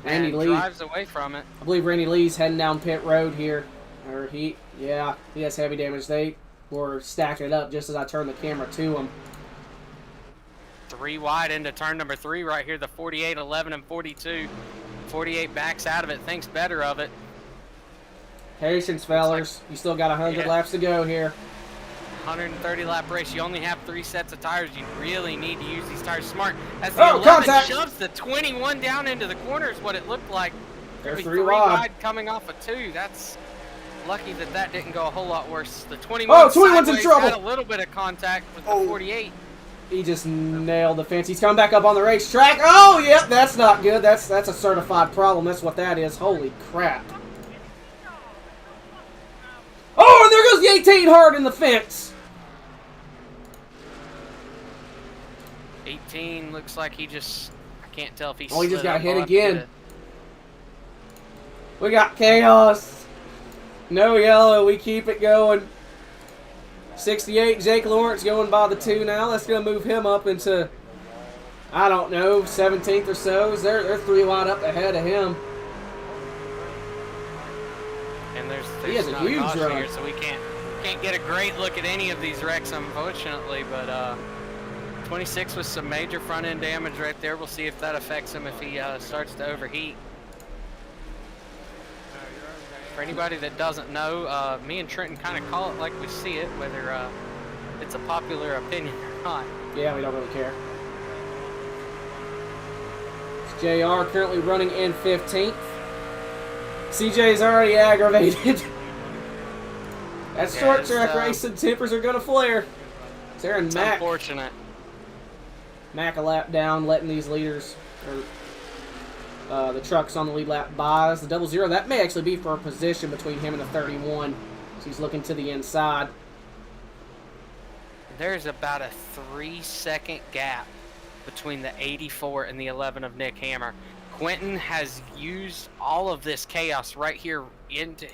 Randy and Lee drives away from it. I believe Randy Lee's heading down pit road here. Or he has heavy damage. They were stacking it up just as I turned the camera to him. 3 wide into turn number 3 right here. The 48, 11, and 42. 48 backs out of it, thinks better of it. Patience, fellers. You still got 100 laps to go here. 130 lap race. You only have 3 sets of tires. You really need to use these tires smart. As the Oh, 11 contact! shoves the 21 down into the corner is what it looked like. They're Maybe 3 3 wide. wide coming off of 2. That's lucky that didn't go a whole lot worse. The 21 Oh, 21's in sideways trouble. had a little bit of contact with the 48. He just nailed the fence. He's coming back up on the racetrack. Oh, yep, that's not good. That's a certified problem. That's what that is. Holy crap. Oh, and there goes the 18 hard in the fence. 18 looks like he just, I can't tell if he Oh, he just slid got up. hit I'll have to get again. it. We got chaos. No yellow. We keep it going. 68, Jake Lawrence going by the 2 now. That's going to move him up into, I don't know, 17th or so. They're 3 wide up ahead of him. And there's He has a not huge caution run. here, so we can't get a great look at any of these wrecks, unfortunately. But 26 with some major front end damage right there. We'll see if that affects him if he starts to overheat. For anybody that doesn't know, me and Trenton kind of call it like we see it, whether it's a popular opinion or not. Yeah, we don't really care. It's JR currently running in 15th. CJ's already aggravated. That short track racing tempers are going to flare. Sarah and It's Mac. unfortunate. Mac a lap down, letting these leaders, or the trucks on the lead lap buys. The 00, that may actually be for a position between him and the 31. So he's looking to the inside. There's about a 3-second gap between the 84 and the 11 of Nick Hammer. Quentin has used all of this chaos right here into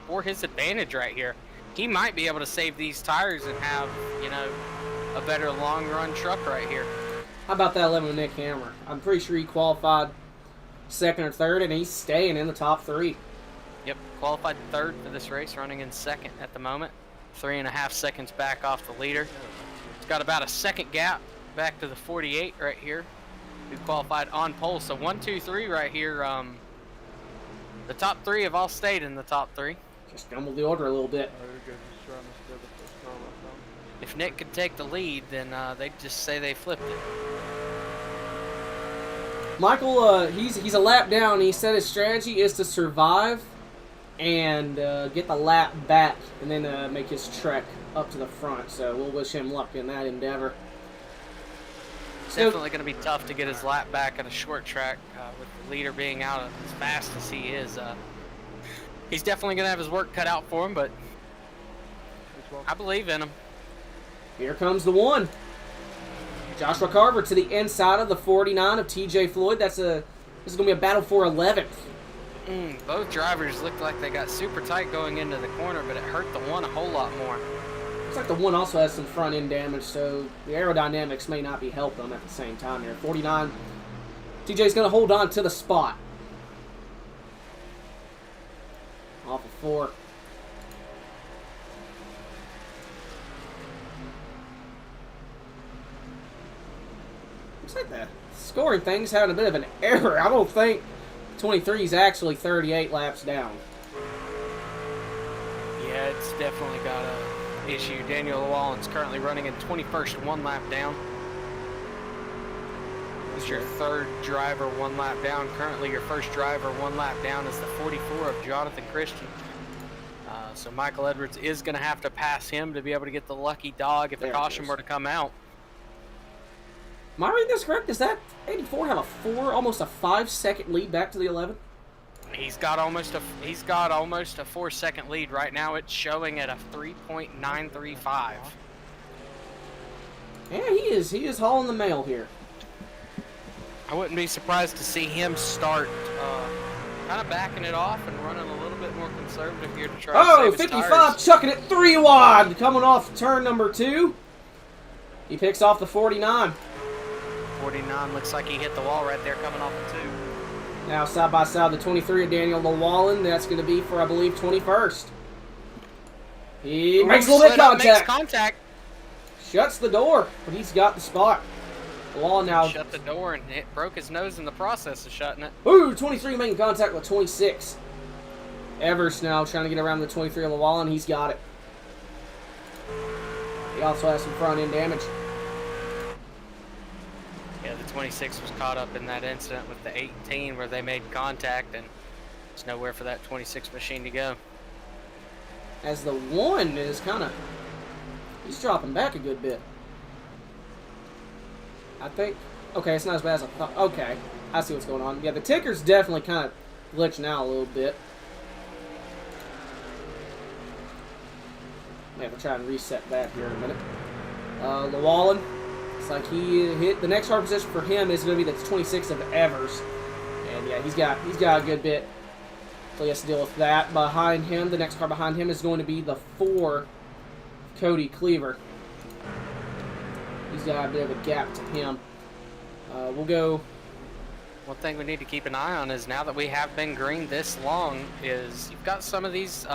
for his advantage right here. He might be able to save these tires and have, a better long run truck right here. How about that 11 of Nick Hammer? I'm pretty sure he qualified 2nd or 3rd, and he's staying in the top 3. Yep, qualified 3rd for this race, running in 2nd at the moment. 3.5 seconds back off the leader. It's got about a 2nd gap back to the 48 right here, who qualified on pole. So 1, 2, 3 right here. The top 3 have all stayed in the top 3. Just stumbled the order a little bit. If Nick could take the lead, then they'd just say they flipped it. Michael, he's a lap down. He said his strategy is to survive and get the lap back and then make his trek up to the front. So we'll wish him luck in that endeavor. It's definitely going to be tough to get his lap back at a short track with the leader being out as fast as he is. He's definitely going to have his work cut out for him, but I believe in him. Here comes the 1. Joshua Carver to the inside of the 49 of TJ Floyd. This is going to be a battle for 11th. Both drivers looked like they got super tight going into the corner, but it hurt the 1 a whole lot more. Looks like the 1 also has some front end damage, so the aerodynamics may not be helping them at the same time here. 49, TJ's going to hold on to the spot. Off of 4. Looks like the scoring thing's having a bit of an error. I don't think 23 is actually 38 laps down. Yeah, it's definitely got a issue. Daniel Llewellyn's currently running in 21st, 1 lap down. This is your 3rd driver 1 lap down. Currently your 1st driver 1 lap down is the 44 of Jonathan Christian. So Michael Edwards is going to have to pass him to be able to get the lucky dog if the caution were to come out. Am I reading this correct? Does that 84 have almost a 5-second lead back to the 11? He's got almost a 4-second lead right now. It's showing at a 3.935. Yeah, he is hauling the mail here. I wouldn't be surprised to see him start kind of backing it off and running a little bit more conservative here to try Oh, to save his 55 tires. chucking it 3 wide, coming off turn number 2. He picks off the 49. 49 looks like he hit the wall right there coming off the 2. Now side by side, the 23 of Daniel Llewellyn. That's going to be for, I believe, 21st. He makes a little bit of Makes contact. contact. Shuts the door, but he's got the spot. Llewellyn now. Shut the door and it broke his nose in the process of shutting it. Ooh, 23 making contact with 26. Evers now trying to get around the 23 of Llewellyn. He's got it. He also has some front end damage. Yeah, the 26 was caught up in that incident with the 18 where they made contact, and there's nowhere for that 26 machine to go. As the 1 is kind of... He's dropping back a good bit. I think... Okay, it's not as bad as I thought. Okay, I see what's going on. Yeah, the ticker's definitely kind of glitching out a little bit. May have to try and reset that here in a minute. Llewellyn, it's like he hit... The next hard position for him is going to be the 26 of Evers. And yeah, he's got a good bit. So he has to deal with that. Behind him, the next car behind him is going to be the 4 Cody Cleaver. He's got a bit of a gap to him. We'll go. One thing we need to keep an eye on is now that we have been green this long is you've got some of these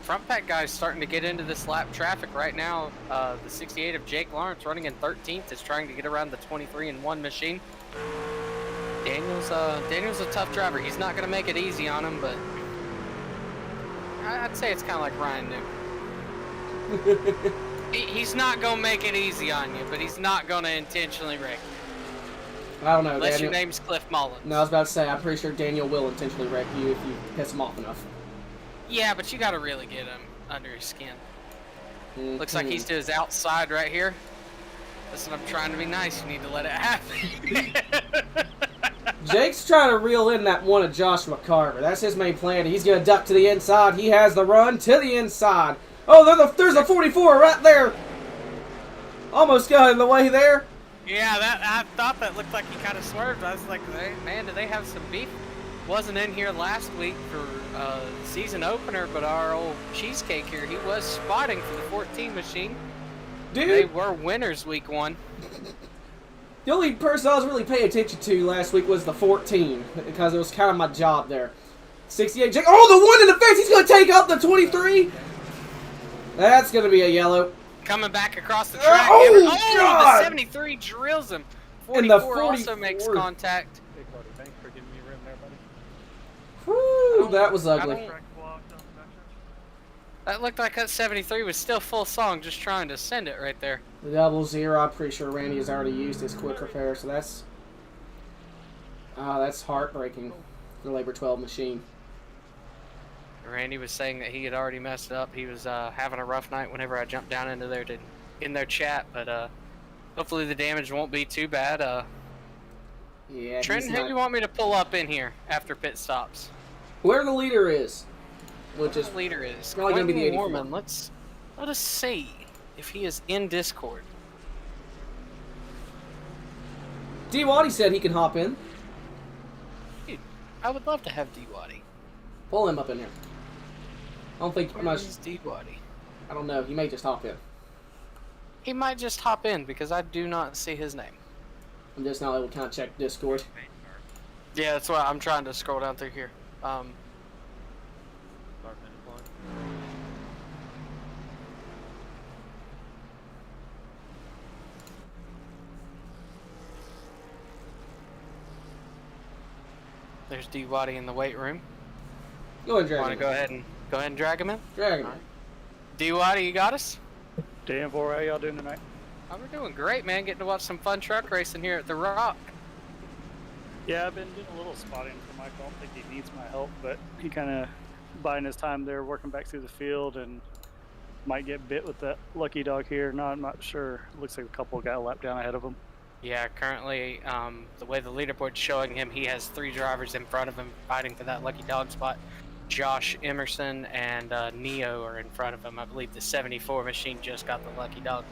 front pack guys starting to get into this lap traffic right now. The 68 of Jake Lawrence running in 13th is trying to get around the 23 and 1 machine. Daniel's a tough driver. He's not going to make it easy on him, but I'd say it's kind of like Ryan Newman. He's not going to make it easy on you, but he's not going to intentionally wreck you. I don't know. Unless Daniel. your name's Cliff Mullins. No, I was about to say, I'm pretty sure Daniel will intentionally wreck you if you piss him off enough. Yeah, but you got to really get him under his skin. Mm-hmm. Looks like he's to his outside right here. Listen, I'm trying to be nice. You need to let it happen. Jake's trying to reel in that 1 of Joshua Carver. That's his main plan. He's going to duck to the inside. He has the run to the inside. Oh, there's a 44 right there. Almost got in the way there. Yeah, I thought that looked like he kind of swerved. I was like, man, do they have some beef? Wasn't in here last week for season opener, but our old cheesecake here, he was spotting for the 14 machine. Dude. They were winners week 1. The only person I was really paying attention to last week was the 14, because it was kind of my job there. 68 Jake. Oh, the 1 in the fence. He's going to take out the 23. That's going to be a yellow. Coming back across the track. God. The 73 drills him. And the 44 also makes 44. contact. Big buddy, thanks for giving me room there, buddy. Whew, that was ugly. That looked like that 73 was still full song, just trying to send it right there. The 00, I'm pretty sure Randy has already used his quick repair, so that's heartbreaking for Labor 12 machine. Randy was saying that he had already messed up. He was having a rough night whenever I jumped down into there in their chat, but hopefully the damage won't be too bad. Yeah, Trenton, who do you want me to pull up in here after pit stops? Whoever the leader is, which is The leader is probably gonna be the 84. Warman. Let us see if he is in Discord. D. Waddy said he can hop in. Dude, I would love to have D-Waddy. Pull him up in here. I don't think. Where is D-Waddy? I don't know. He may just hop in. He might just hop in because I do not see his name. I'm just now able to kind of check Discord. Yeah, that's why I'm trying to scroll down through here. There's D-Waddy in the weight room. Go ahead, drag Want to him. go ahead and drag him in? Drag him. Alright. D-Waddy, you got us? Dan, how y'all doing tonight? Oh, we're doing great, man. Getting to watch some fun truck racing here at the Rock. Yeah, I've been doing a little spotting for Michael. I don't think he needs my help, but he kind of biding his time there, working back through the field, and might get bit with that lucky dog here. No, I'm not sure. Looks like a couple got a lap down ahead of him. Yeah, currently, the way the leaderboard's showing him, he has 3 drivers in front of him fighting for that lucky dog spot. Josh Emerson and Neo are in front of him. I believe the 74 machine just got the lucky dog.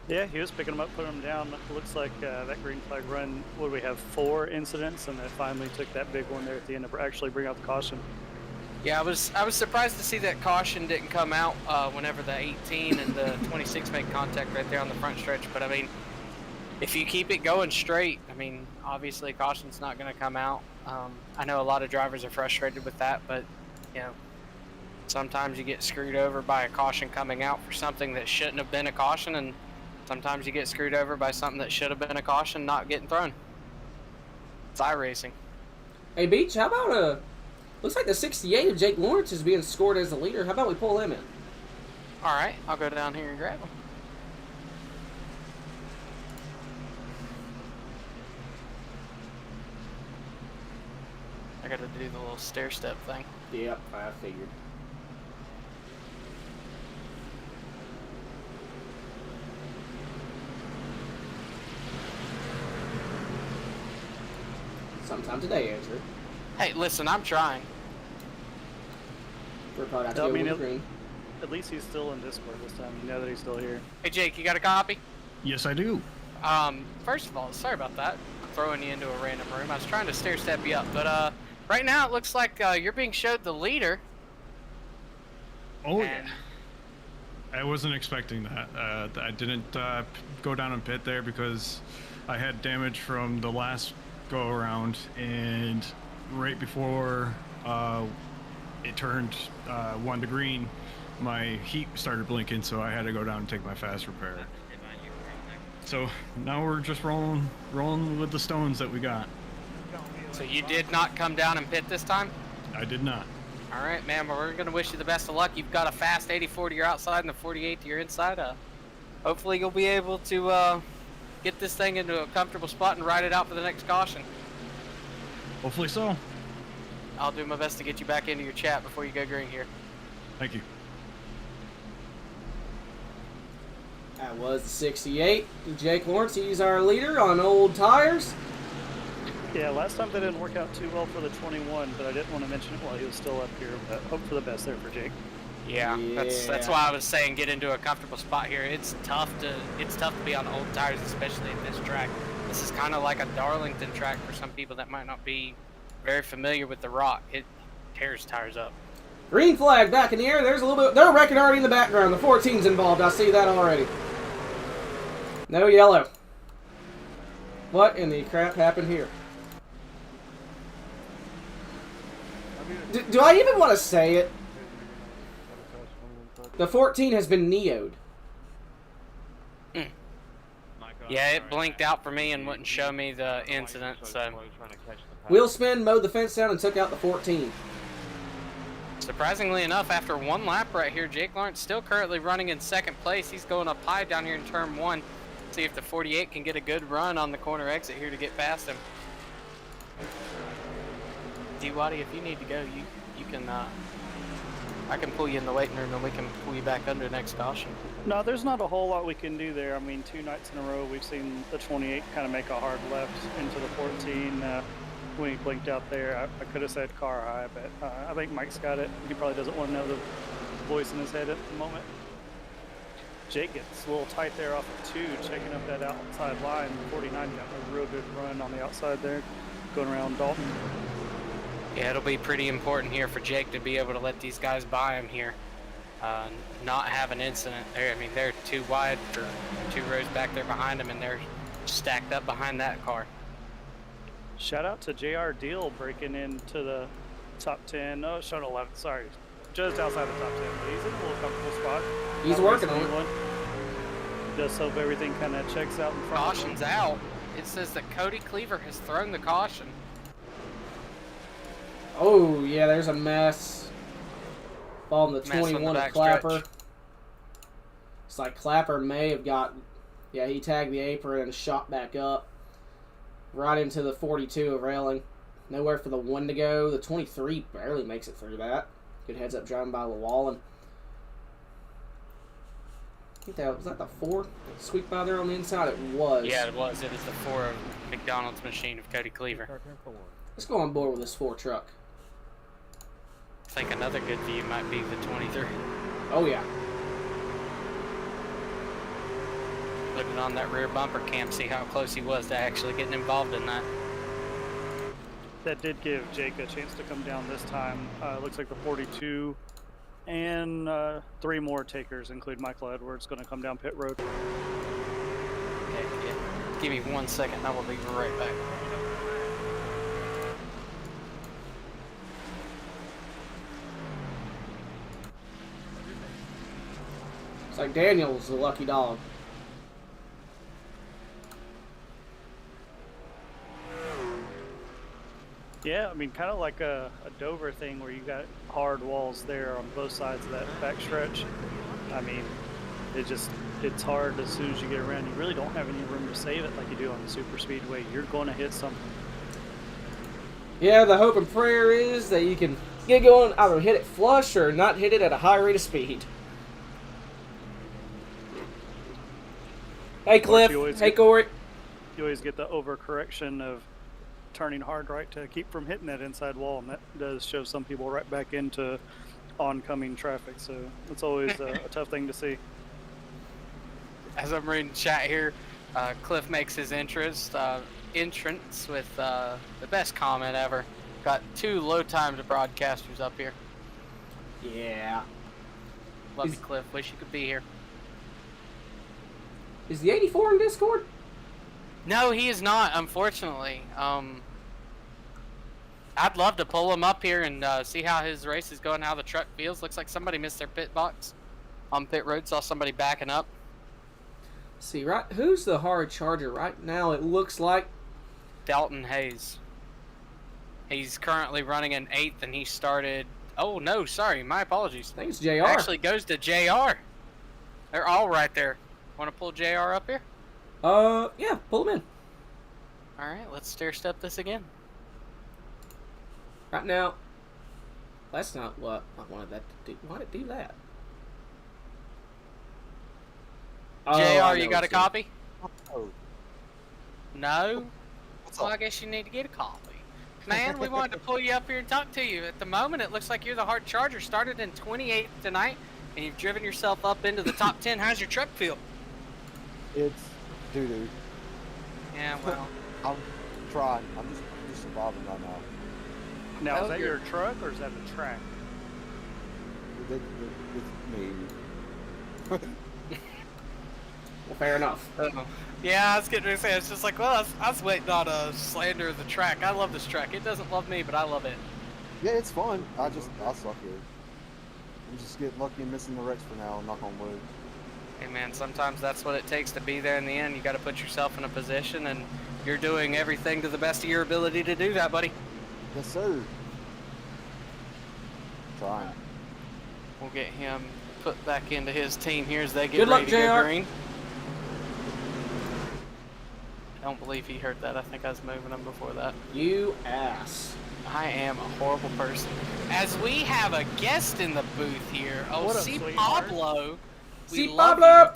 Yeah, he was picking them up, putting them down. Looks like that green flag run, what do we have, 4 incidents, and they finally took that big one there at the end to actually bring out the caution. Yeah, I was surprised to see that caution didn't come out whenever the 18 and the 26 make contact right there on the front stretch. But I mean, if you keep it going straight, I mean, obviously caution's not going to come out. I know a lot of drivers are frustrated with that, but you know, sometimes you get screwed over by a caution coming out for something that shouldn't have been a caution, and sometimes you get screwed over by something that should have been a caution not getting thrown. It's iRacing. Hey, Beach, how about looks like the 68 of Jake Lawrence is being scored as the leader. How about we pull him in? All right, I'll go down here and grab him. I got to do the little stair step thing. Yep, I figured. Sometime today, Andrew. Hey, listen, I'm trying. We're probably have to I go mean, with the green. At least he's still in Discord this time. You know that he's still here. Hey, Jake, you got a copy? Yes, I do. First of all, sorry about that. Throwing you into a random room. I was trying to stair step you up, but right now it looks like you're being showed the leader. Oh, and... yeah. I wasn't expecting that. I didn't go down and pit there because I had damage from the last go around, and right before it turned 1 to green, my heat started blinking, so I had to go down and take my fast repair. So now we're just rolling with the stones that we got. So you did not come down and pit this time? I did not. All right, man. Well, we're gonna wish you the best of luck. You've got a fast 84 to your outside and a 48 to your inside. Hopefully you'll be able to get this thing into a comfortable spot and ride it out for the next caution. Hopefully so. I'll do my best to get you back into your chat before you go green here. Thank you. That was the 68. Jake Lawrence, he's our leader on old tires. Yeah, last time that didn't work out too well for the 21, but I didn't want to mention it while he was still up here. But hope for the best there for Jake. Yeah, that's why I was saying get into a comfortable spot here. It's tough to be on old tires, especially at this track. This is kind of like a Darlington track for some people that might not be very familiar with the rock. It tears tires up. Green flag back in the air. There's a little bit. They're wrecking already in the background. The 14's involved. I see that already. No yellow. What in the crap happened here? Do I even want to say it? The 14 has been neo'd. Yeah, it blinked out for me and wouldn't show me the incident, so... Wheel spin, mowed the fence down, and took out the 14. Surprisingly enough, after 1 lap right here, Jake Lawrence still currently running in 2nd place. He's going up high down here in turn 1. See if the 48 can get a good run on the corner exit here to get past him. D-Waddy, if you need to go, you can, I can pull you in the waiting room and we can pull you back under next caution. No, there's not a whole lot we can do there. I mean, 2 nights in a row, we've seen the 28 kind of make a hard left into the 14. When he blinked out there, I could have said car high, but I think Mike's got it. He probably doesn't want to know the voice in his head at the moment. Jake gets a little tight there off of 2, checking up that outside line. 49 got a real good run on the outside there, going around Dalton. Yeah, it'll be pretty important here for Jake to be able to let these guys by him here. Not have an incident there. I mean, they're too wide for 2 rows back there behind him, and they're stacked up behind that car. Shout out to JR Deal breaking into the top 10. No, showed 11. Sorry, just outside the top 10. But he's in a little comfortable spot. He's working on it. Just hope everything kind of checks out in front. Caution's out. It says that Cody Cleaver has thrown the caution. Oh, yeah, there's a mess. Following the 21 of Clapper. Stretch. It's like Clapper may have got... Yeah, he tagged the apron and shot back up. Right into the 42 of Railing. Nowhere for the 1 to go. The 23 barely makes it through that. Good heads up driving by Llewellyn. I think that was that the 4 that squeaked by there on the inside? It was. Yeah, it was. It is the 4 of McDonald's machine of Cody Cleaver. Let's go on board with this 4 truck. I think another good view might be the 23. Oh, yeah. put it on that rear bumper cam, see how close he was to actually getting involved in that. That did give Jake a chance to come down this time. Looks like the 42 and 3 more takers, including Michael Edwards, going to come down pit road. Okay, yeah. Give me 1 second, I will be right back. It's like Daniel's the lucky dog. Yeah, I mean, kind of like a Dover thing where you got hard walls there on both sides of that back stretch. I mean, it's hard as soon as you get around. You really don't have any room to save it like you do on the super speedway. You're going to hit something. Yeah, the hope and prayer is that you can get going, either hit it flush or not hit it at a high rate of speed. Hey, Cliff. Hey, Corey. You always get the overcorrection of turning hard right to keep from hitting that inside wall, and that does show some people right back into oncoming traffic. So it's always a tough thing to see. As I'm reading chat here, Cliff makes his entrance with the best comment ever. Got 2 low-timed broadcasters up here. Yeah. Love you, Cliff. Wish you could be here. Is the 84 in Discord? No, he is not, unfortunately. I'd love to pull him up here and see how his race is going, how the truck feels. Looks like somebody missed their pit box on pit road. Saw somebody backing up. See, right, who's the hard charger right now? It looks like Dalton Hayes. He's currently running an 8th, and he started. Oh no, sorry, my apologies. I think it's JR. Actually goes to JR. They're all right there. Want to pull JR up here? Yeah, pull him in. All right, let's stair step this again. Right now, that's not what I wanted that to do. Why did it do that? JR, you got a copy? Oh. No? What's Well, up? I guess you need to get a copy. Man, we wanted to pull you up here and talk to you. At the moment, it looks like you're the hard charger. Started in 28th tonight, and you've driven yourself up into the top 10. How's your truck feel? It's doo-doo. Yeah, well. I'm trying. I'm just surviving right now. Now, is that your truck or is that the track? It's me. Well, fair enough. Yeah, I was getting ready to say, it's just like, well, I was waiting on a slander of the track. I love this track. It doesn't love me, but I love it. Yeah, it's fun. I suck here. I'm just getting lucky and missing the wrecks for now. Knock on wood. Hey, man, sometimes that's what it takes to be there in the end. You got to put yourself in a position, and you're doing everything to the best of your ability to do that, buddy. Yes, sir. Trying. We'll get him put back into his team here as they get Good luck, ready to go JR. green. I don't believe he heard that. I think I was moving him before that. You ass. I am a horrible person. As we have a guest in the booth here. Oh, What up, see sweetheart? Pablo. We See love Pablo.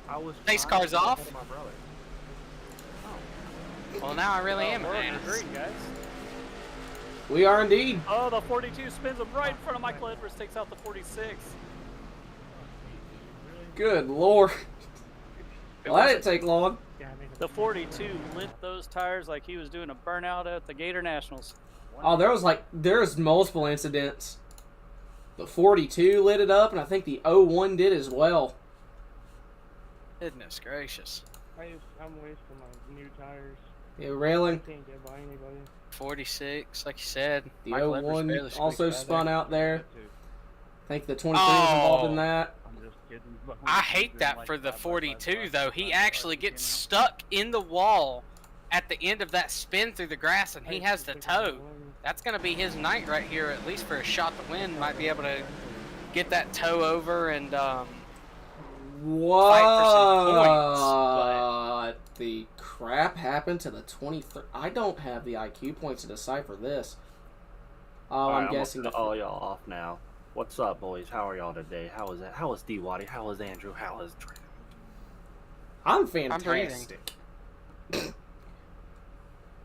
I was Face trying car's to get off? ahead of my brother. you. Well, now I really am We're an on ass. the green, guys. We are indeed. Oh, the 42 spins him right in front of Michael Edwards, takes out the 46. Good lord. Well, that didn't take long. The 42 lit those tires like he was doing a burnout at the Gator Nationals. Oh, there's multiple incidents. The 42 lit it up, and I think the 01 did as well. Goodness gracious. I'm wasting my new tires. Yeah, railing. Can't get by anybody. 46, like you said. The Michael Edwards 01 barely squeaked also by spun there. out there. I think the 23 was involved in that. I'm just kidding. but I we're hate doing that like for the 5 by 5 42 by though. 5 He by actually 5 gets came out. stuck in the wall at the end of that spin through the grass, and he has the toe. That's going to be his night right here, at least for a shot to win. Might be able to get that toe over and What the crap happened to the 23? I don't have the IQ points to decipher this. Oh, I'm guessing gonna all y'all off now. What's up, boys? How are y'all today? How is that? How is D Waddy? How is Andrew? How is Trent? I'm breathing. fantastic.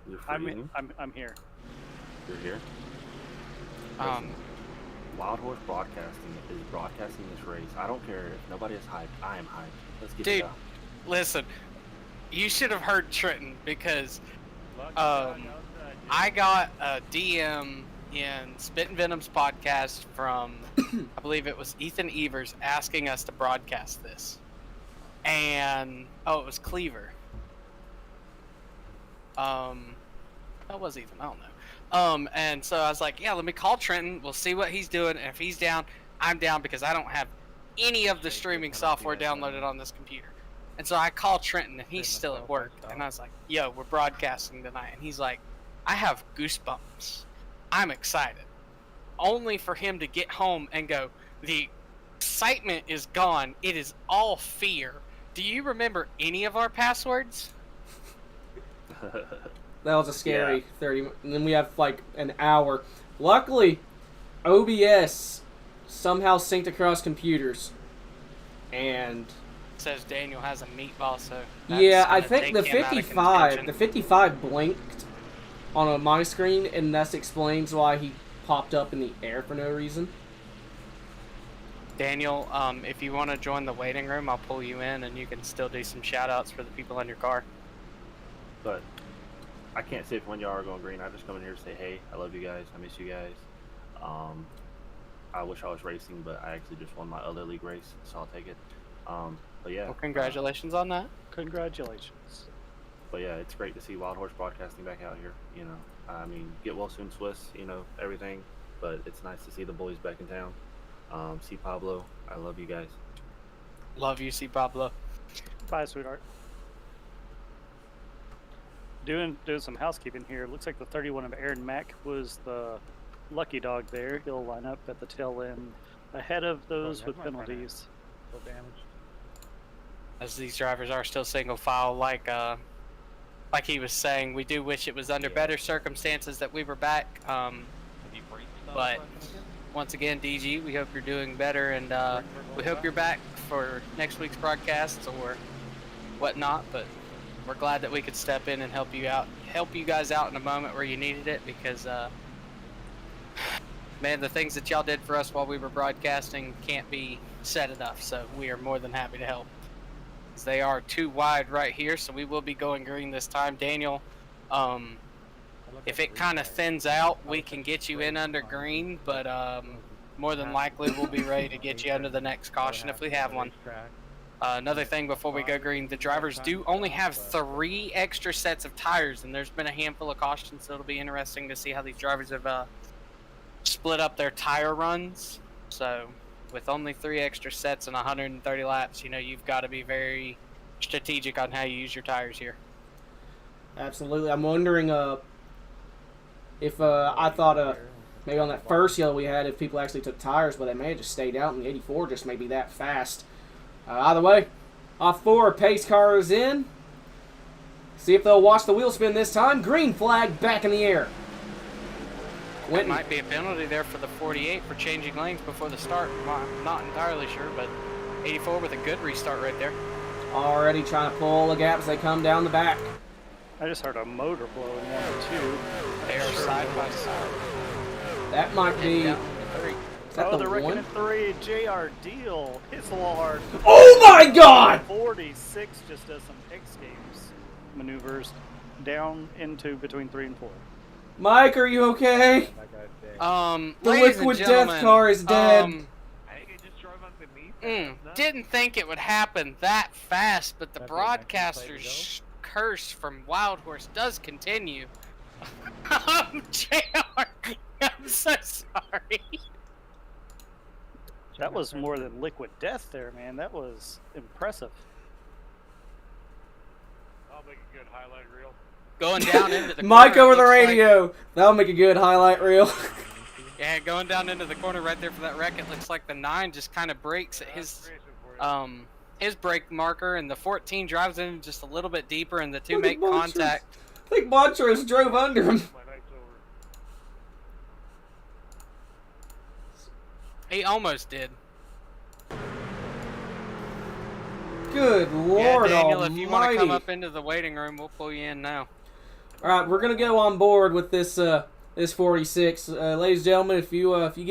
You're I'm freezing. here. You're here. Wild Horse Broadcasting is broadcasting this race. I don't care if nobody is hyped. I am hyped. Let's get it Dude, out. Listen, you should have heard Trenton because I got a DM in Spit and Venom's podcast from, I believe it was Ethan Evers, asking us to broadcast this. And, it was Cleaver. That was Ethan, I don't know. And so I was like, yeah, let me call Trenton. We'll see what he's doing. And if he's down, I'm down because I don't have any of the streaming software downloaded on this computer. And so I called Trenton, and he's still at work. And I was like, yo, we're broadcasting tonight. And he's like, I have goosebumps. I'm excited. Only for him to get home and go, the excitement is gone. It is all fear. Do you remember any of our passwords? That was a scary 30. And then we have like an hour. Luckily, OBS somehow synced across computers. And It says Daniel has a meatball, so yeah, I think the 55 blinked on my screen, and that explains why he popped up in the air for no reason. Daniel, if you want to join the waiting room, I'll pull you in, and you can still do some shout-outs for the people in your car. But I can't say if when y'all are going green. I just come in here to say, hey, I love you guys. I miss you guys. I wish I was racing, but I actually just won my other league race, so I'll take it. But yeah. Well, congratulations on that. Congratulations. But yeah, it's great to see Wild Horse Broadcasting back out here. You know, I mean, get well soon, Swiss. You know, everything. But it's nice to see the boys back in town. See Pablo, I love you guys. Love you, see Pablo. Bye, sweetheart. Doing some housekeeping here. Looks like the 31 of Aaron Mack was the lucky dog there. He'll line up at the tail end ahead of those with penalties. Still damaged. As these drivers are still single file, like he was saying, we do wish it was under better circumstances that we were back. But once again, DG, we hope you're doing better, and we hope you're back for next week's broadcasts or whatnot. But we're glad that we could step in and help you guys out in a moment where you needed it, because man, the things that y'all did for us while we were broadcasting can't be said enough. So we are more than happy to help. They are too wide right here, so we will be going green this time. Daniel, if it kind of thins out, we can get you in under green, but more than likely we'll be ready to get you under the next caution if we have one. Another thing before we go green, the drivers do only have 3 extra sets of tires, and there's been a handful of cautions, so it'll be interesting to see how these drivers have split up their tire runs. So with only 3 extra sets and 130 laps, you know, you've got to be very strategic on how you use your tires here. Absolutely. I'm wondering if I thought maybe on that first yellow we had, if people actually took tires, but they may have just stayed out, and the 84 just may be that fast. Either way, off 4, pace car is in. See if they'll watch the wheel spin this time. Green flag back in the air. It might be a penalty there for the 48 for changing lanes before the start. I'm not entirely sure, but 84 with a good restart right there. Already trying to pull the gap as they come down the back. I just heard a motor blow in 1 or 2. They are side by side. That might be... Is that they're the wrecking one? at 3. JR Deal hits the wall hard. Oh my god! 46 just does some X Games maneuvers down into between 3 and 4. Mike, are you okay? The liquid death car is dead. Didn't think it would happen that fast, but the broadcaster's curse from Wild Horse does continue. JR, I'm so sorry. That was more than liquid death there, man. That was impressive. I'll make a good highlight reel. Going down into the Mike corner, over the looks radio. like, That'll make a good highlight reel. yeah, going down into the corner right there for that wreck. It looks like the 9 just kind of breaks at his brake marker, and the 14 drives in just a little bit deeper, and the 2 make contact. I think Montrose drove under him. He almost did. Good Lord yeah, Daniel, almighty. if you want to come up into the waiting room, we'll pull you in now. All right, we're gonna go on board with this this 46, ladies and gentlemen. If you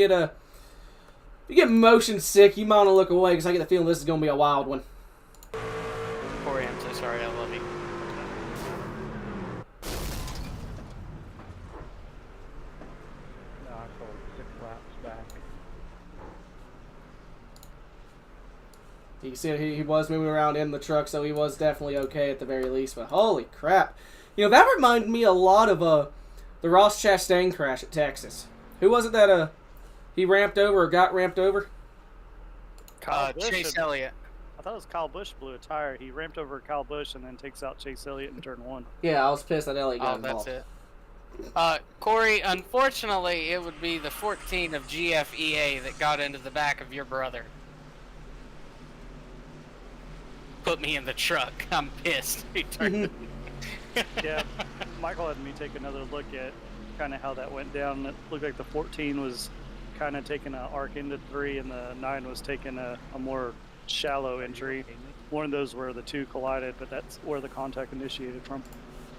get motion sick, you might want to look away because I get the feeling this is gonna be a wild one. For him. You can see he was moving around in the truck, so he was definitely okay at the very least. But holy crap. You know, that reminded me a lot of the Ross Chastain crash at Texas. Who was it that he ramped over or got ramped over? Chase Elliott. I thought it was Kyle Busch blew a tire. He ramped over Kyle Busch and then takes out Chase Elliott in turn 1. Yeah, I was pissed that Elliott got Oh, involved. that's it. Corey, unfortunately, it would be the 14 of GFEA that got into the back of your brother. Put me in the truck. I'm pissed. He turned Yeah, Michael had me take another look at kind of how that went down. It looked like the 14 was kind of taking an arc into 3, and the 9 was taking a more shallow entry. One of those where the two collided, but that's where the contact initiated from.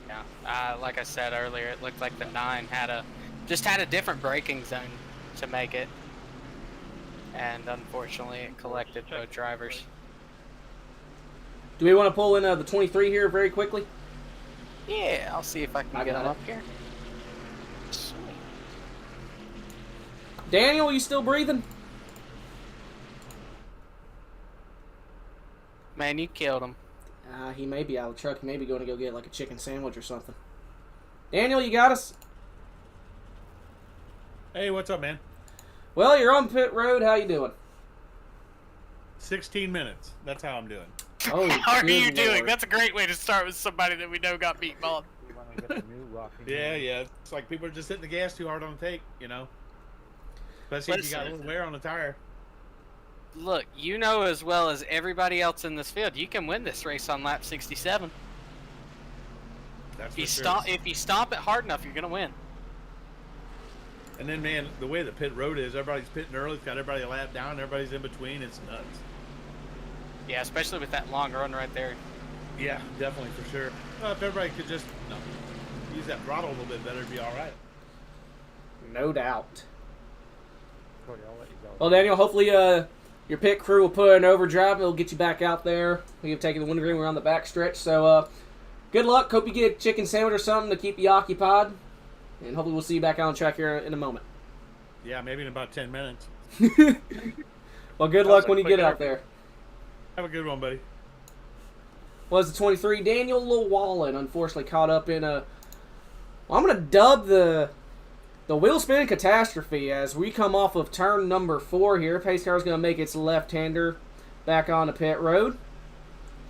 Yeah, like I said earlier, it looked like the 9 had a different braking zone to make it, and unfortunately, it collected both drivers. Do we want to pull in the 23 here very quickly? Yeah, I'll see if I can get him up here. Sweet. Daniel, you still breathing? Man, you killed him. He may be out of the truck. He may be going to go get like a chicken sandwich or something. Daniel, you got us? Hey, what's up, man? Well, you're on pit road. How you doing? 16 minutes. That's how I'm doing. Oh, How are you good doing? Lord. That's a great way to start with somebody that we know got beat bald. Yeah. It's like people are just hitting the gas too hard on the tank, you know? Especially if you got a little wear on the tire. Look, you know as well as everybody else in this field, you can win this race on lap 67. That's If you for stomp, sure. if you stomp it hard enough, you're gonna win. And then, man, the way the pit road is, everybody's pitting early. It's got everybody a lap down. Everybody's in between. It's nuts. Yeah, especially with that long run right there. Yeah, definitely for sure. Well, if everybody could just use that throttle a little bit better, it'd be all right. No doubt. Well, Daniel, hopefully your pit crew will put an overdrive. It'll get you back out there. We've taken the wintergreen. We're on the back stretch. So good luck. Hope you get a chicken sandwich or something to keep you occupied. And hopefully we'll see you back on track here in a moment. Yeah, maybe in about 10 minutes. Well, good luck when you get out there. Have a good one, buddy. Was the 23 Daniel Llewellyn unfortunately caught up in a... Well, I'm going to dub the wheel spin catastrophe as we come off of turn number 4 here. Pace car is going to make its left-hander back onto pit road.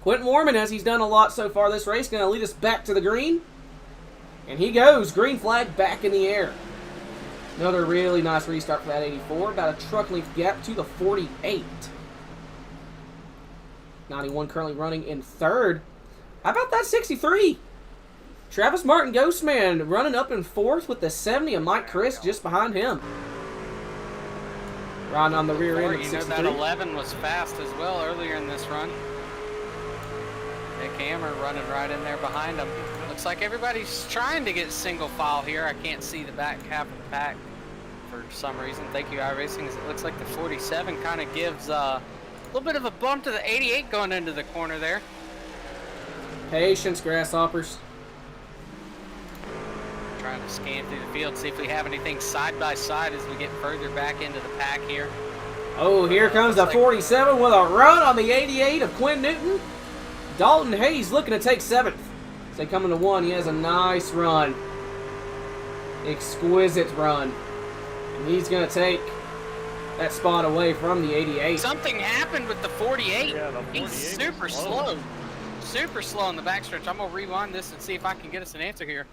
Quentin Warman, as he's done a lot so far this race, going to lead us back to the green. And he goes. Green flag back in the air. Another really nice restart for that 84. About a truck length gap to the 48. 91 currently running in third. How about that 63? Travis Martin Ghostman running up in fourth with the 70 and Mike Chris just behind him. Riding on the rear end of You 63. know that 11 was fast as well earlier in this run. Nick Hammer running right in there behind him. Looks like everybody's trying to get single file here. I can't see the back half of the pack for some reason. Thank you, iRacing. It looks like the 47 kind of gives a little bit of a bump to the 88 going into the corner there. Patience, grasshoppers. Trying to scan through the field, see if we have anything side by side as we get further back into the pack here. Oh, here comes the 47 with a run on the 88 of Quinn Newton. Dalton Hayes looking to take 7th. As they come into 1, he has a nice run. Exquisite run. And he's going to take that spot away from the 88. Something happened with the 48. Yeah, the 48 He's super was slow. Super slow in the backstretch. I'm going to rewind this and see if I can get us an answer here.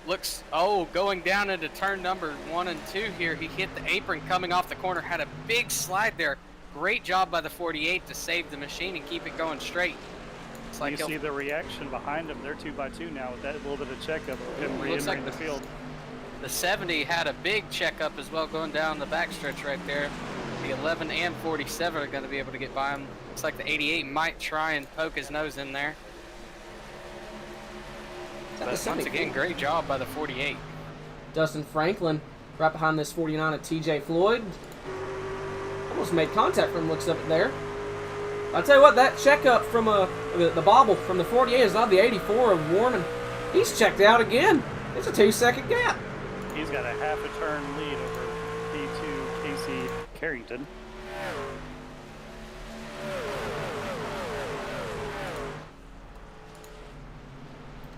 Looks, going down into turn number 1 and 2 here. He hit the apron coming off the corner. Had a big slide there. Great job by the 48 to save the machine and keep it going straight. It's like you see the reaction behind him. They're 2x2 now with that little bit of checkup of him re-entering the field. The 70 had a big checkup as well going down the backstretch right there. The 11 and 47 are going to be able to get by him. Looks like the 88 might try and poke his nose in there. But once again, great job by the 48. Dustin Franklin right behind this 49 of TJ Floyd. Almost made contact from looks of it there. I'll tell you what, that checkup from the bobble from the 48 is not the 84 of Warman. He's checked out again. It's a 2-second gap. He's got a half a turn lead over P2 Casey Carrington.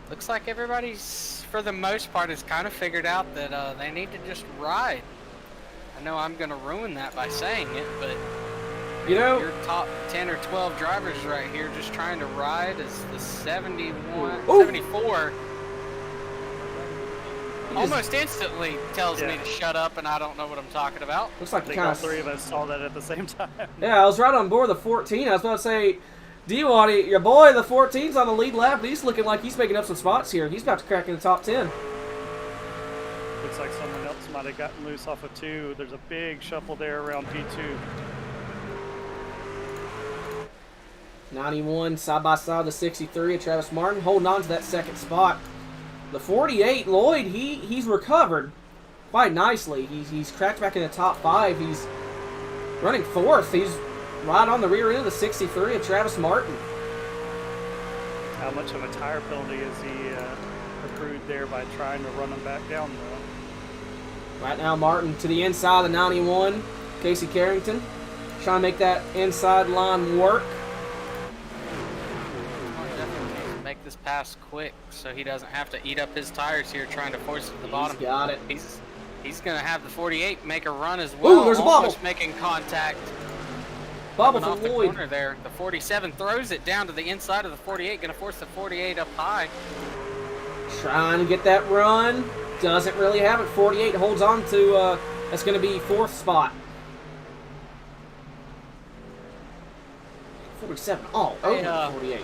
looks like everybody's, for the most part, has kind of figured out that they need to just ride. I know I'm going to ruin that by saying it, but You know, your top 10 or 12 drivers right here just trying to ride is the 71, Ooh. 74. Almost instantly tells me to shut up, and I don't know what I'm talking about. looks like I think kind all of. three of us saw that at the same time. Yeah, I was right on board the 14. I was about to say, D-Waddy, your boy, the 14's on the lead lap. But he's looking like he's making up some spots here. He's about to crack in the top 10. Looks like someone else might have gotten loose off of 2. There's a big shuffle there around P2. 91 side by side, the 63 of Travis Martin holding on to that second spot. The 48, Lloyd, he's recovered quite nicely. He's cracked back in the top 5. He's running 4th. He's right on the rear end of the 63 of Travis Martin. How much of a tire penalty is he accrued there by trying to run him back down, though? Right now, Martin to the inside of the 91. Casey Carrington trying to make that inside line work. Make this pass quick so he doesn't have to eat up his tires here trying to force it to the bottom. He's got it. He's going to have the 48 make a run as well. Ooh, there's a almost bobble. making contact. Bobble Coming for off the Lloyd. corner there. The 47 throws it down to the inside of the 48, going to force the 48 up high. Trying to get that run. Doesn't really have it. 48 holds on to, that's going to be 4th spot. 47 all over the 48.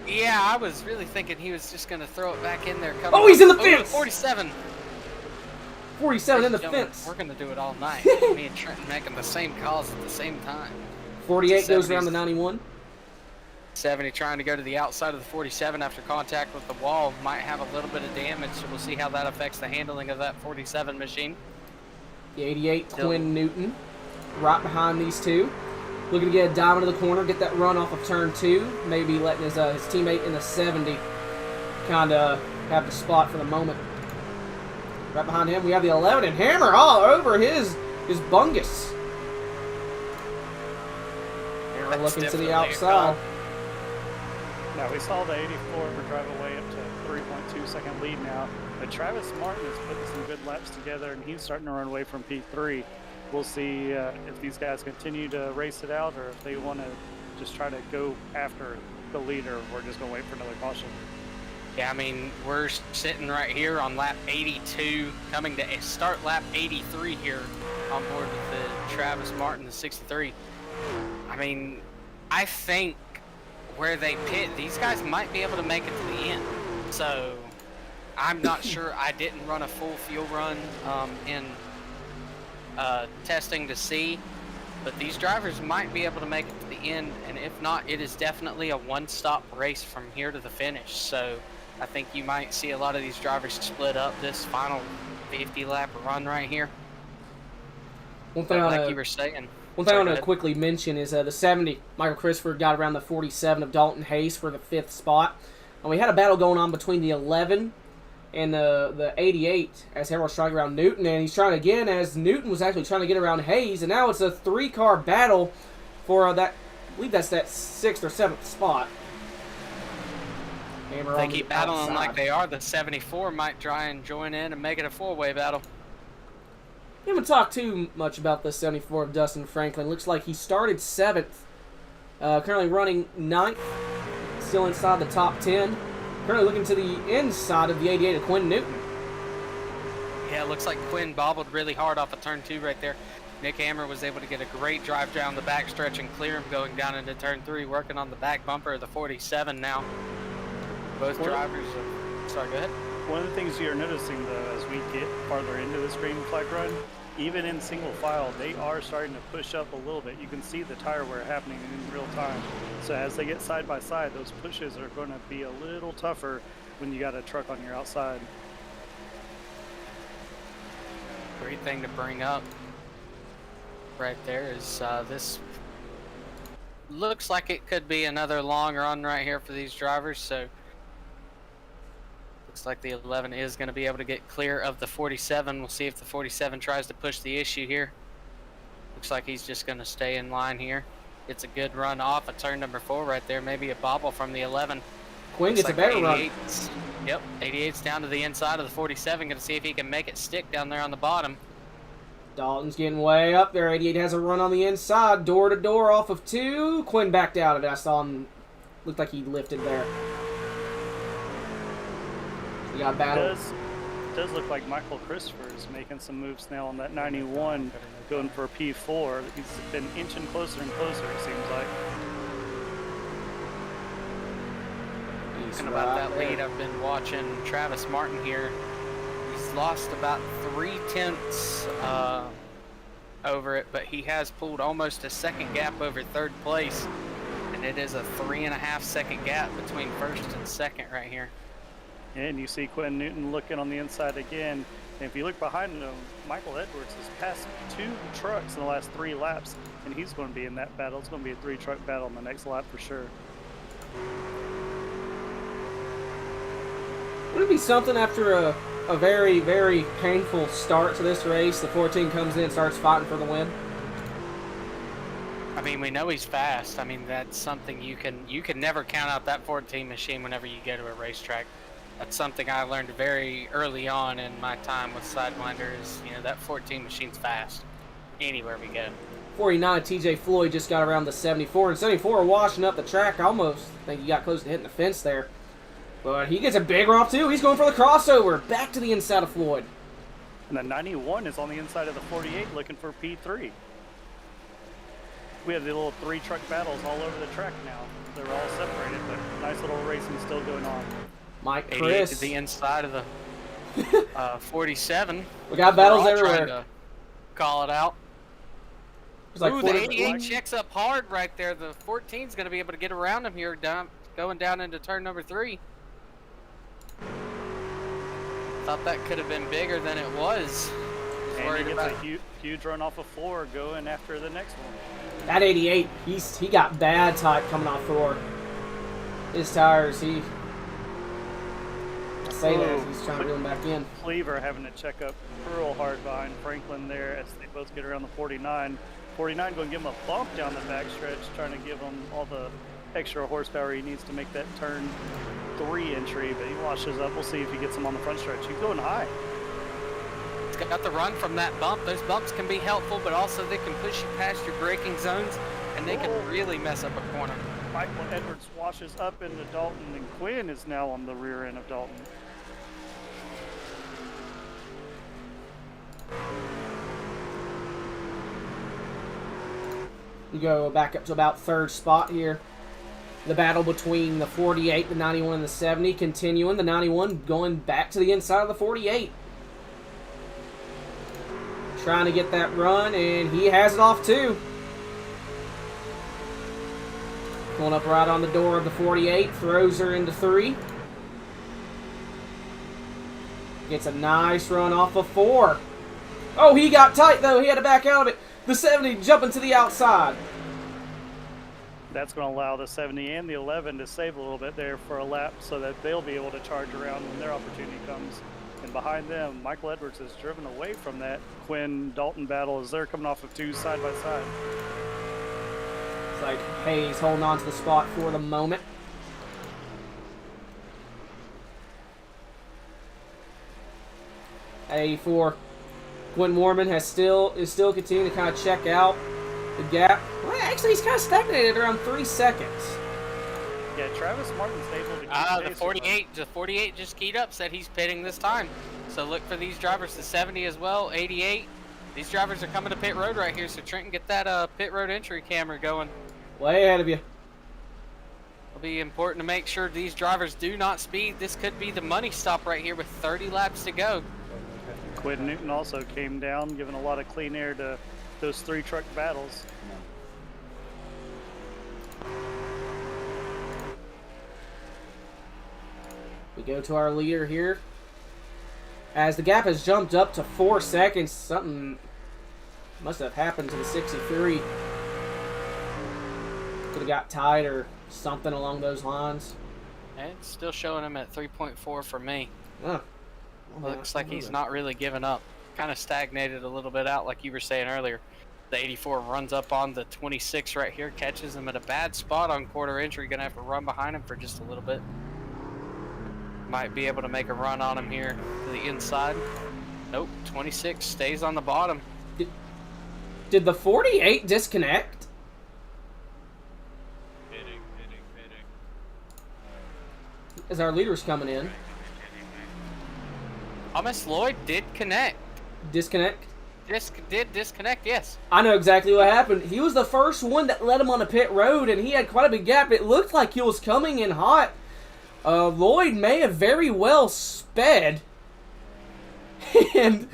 Yeah, I was really thinking he was just going to throw it back in there. Oh, he's in the over fence! 47. 47 in the Gentlemen, fence. We're going to do it all night. Me and Trenton making the same calls at the same time. 48 goes 70s. around the 91. 70 trying to go to the outside of the 47 after contact with the wall. Might have a little bit of damage, so we'll see how that affects the handling of that 47 machine. The 88, Quinn Newton, right behind these two. Looking to get a dive into the corner, get that run off of turn 2. Maybe letting his teammate in the 70 kind of have the spot for the moment. Right behind him, we have the 11 and Hammer all over his bungus. Hammer looking to the outside. Now, we saw the 84 drive away up to 3.2 second lead now. But Travis Martin is putting some good laps together, and he's starting to run away from P3. We'll see if these guys continue to race it out or if they want to just try to go after the leader. We're just going to wait for another caution. Yeah, I mean, we're sitting right here on lap 82, coming to start lap 83 here on board with the Travis Martin, the 63. I mean, I think where they pit, these guys might be able to make it to the end. So I'm not sure. I didn't run a full fuel run in testing to see, but these drivers might be able to make it to the end, and if not, it is definitely a one-stop race from here to the finish. So I think you might see a lot of these drivers split up this final 50-lap run right here. One thing like you were saying. One thing I want to quickly mention is the 70, Michael Christopher got around the 47 of Dalton Hayes for the 5th spot. And we had a battle going on between the 11 and the 88 as Harold was trying to get around Newton. And he's trying again as Newton was actually trying to get around Hayes. And now it's a 3-car battle for that, I believe that's that 6th or 7th spot. If they keep battling like they are, the 74 might try and join in and make it a 4-way battle. We haven't talked too much about the 74 of Dustin Franklin. Looks like he started 7th. Currently running 9th. Still inside the top 10. Currently looking to the inside of the 88 of Quinn Newton. Yeah, it looks like Quinn bobbled really hard off of turn 2 right there. Nick Hammer was able to get a great drive down the backstretch and clear him going down into turn 3, working on the back bumper of the 47 now. Both drivers are... Sorry, go ahead. One of the things you're noticing, though, as we get farther into this green flag run, even in single file, they are starting to push up a little bit. You can see the tire wear happening in real time. So as they get side by side, those pushes are going to be a little tougher when you got a truck on your outside. Great thing to bring up right there is this looks like it could be another long run right here for these drivers. So looks like the 11 is going to be able to get clear of the 47. We'll see if the 47 tries to push the issue here. Looks like he's just going to stay in line here. It's a good run off of turn number 4 right there. Maybe a bobble from the 11. Quinn gets a better run. Yep, 88's down to the inside of the 47. Going to see if he can make it stick down there on the bottom. Dalton's getting way up there. 88 has a run on the inside, door to door off of 2. Quinn backed out of it. I saw him. Looked like he lifted there. We got battle. It does look like Michael Christopher is making some moves now on that 91, going for a P4. He's been inching closer and closer, it seems like. And about that lead, I've been watching Travis Martin here. He's lost about 0.3 over it, but he has pulled almost a second gap over third place, and it is a 3.5 second gap between first and second right here. And you see Quinn Newton looking on the inside again. And if you look behind him, Michael Edwards has passed 2 trucks in the last 3 laps, and he's going to be in that battle. It's going to be a 3-truck battle in the next lap for sure. Would it be something after a very, very painful start to this race, the 14 comes in and starts fighting for the win? I mean, we know he's fast. I mean, that's something you can never count out that 14 machine whenever you go to a racetrack. That's something I learned very early on in my time with Sidewinder is, you know, that 14 machine's fast anywhere we go. 49, TJ Floyd just got around the 74, and 74 washing up the track. I almost think he got close to hitting the fence there. But he gets a big romp too. He's going for the crossover. Back to the inside of Floyd. And the 91 is on the inside of the 48 looking for P3. We have the little 3-truck battles all over the track now. They're all separated, but nice little racing still going on. Mike 88 Chris. to the inside of the 47. We got battles We're all everywhere. trying to call it out. It's like Ooh, 40 the 88 checks up hard right there. The 14's going to be able to get around him here, going down into turn number 3. Thought that could have been bigger than it was. And he gets a huge run off of 4 going after the next one. That 88, he got bad type coming off 4. His tires, I say that he's trying to reel him back in. Cleaver having to check up real hard behind Franklin there as they both get around the 49. 49 going to give him a bump down the backstretch, trying to give him all the extra horsepower he needs to make that turn 3 entry, but he washes up. We'll see if he gets him on the front stretch. He's going high. He's got the run from that bump. Those bumps can be helpful, but also they can push you past your braking zones, and they can really mess up a corner. Michael Edwards washes up into Dalton, and Quinn is now on the rear end of Dalton. We go back up to about 3rd spot here. The battle between the 48, the 91, and the 70 continuing. The 91 going back to the inside of the 48. Trying to get that run, and he has it off too. Pulling up right on the door of the 48, throws her into 3. Gets a nice run off of 4. Oh, he got tight though. He had to back out of it. The 70 jumping to the outside. That's going to allow the 70 and the 11 to save a little bit there for a lap so that they'll be able to charge around when their opportunity comes. And behind them, Michael Edwards has driven away from that Quinn-Dalton battle as they're coming off of 2 side by side. It's like Hayes holding on to the spot for the moment. A4. Quinn Mormon is still continuing to kind of check out the gap. Well, actually, he's kind of stagnated around 3 seconds. Yeah, Travis Martin's able to keep the 48 just keyed up, said he's pitting this time. So look for these drivers, the 70 as well, 88. These drivers are coming to pit road right here, so Trenton, get that pit road entry camera going. Way ahead of you. It'll be important to make sure these drivers do not speed. This could be the money stop right here with 30 laps to go. Quinn Newton also came down, giving a lot of clean air to those 3-truck battles. We go to our leader here. As the gap has jumped up to 4 seconds, something must have happened to the 63. Could have got tied or something along those lines. And it's still showing him at 3.4 for me. Oh. Looks like he's not really giving up. Kind of stagnated a little bit out, like you were saying earlier. The 84 runs up on the 26 right here, catches him at a bad spot on quarter entry. Gonna have to run behind him for just a little bit. Might be able to make a run on him here to the inside. Nope, 26 stays on the bottom. Did the 48 disconnect? Pitting. As our leader's coming in. Thomas Lloyd did connect. Disconnect? Did disconnect, yes. I know exactly what happened. He was the first one that led him on the pit road, and he had quite a big gap. It looked like he was coming in hot. Lloyd may have very well sped and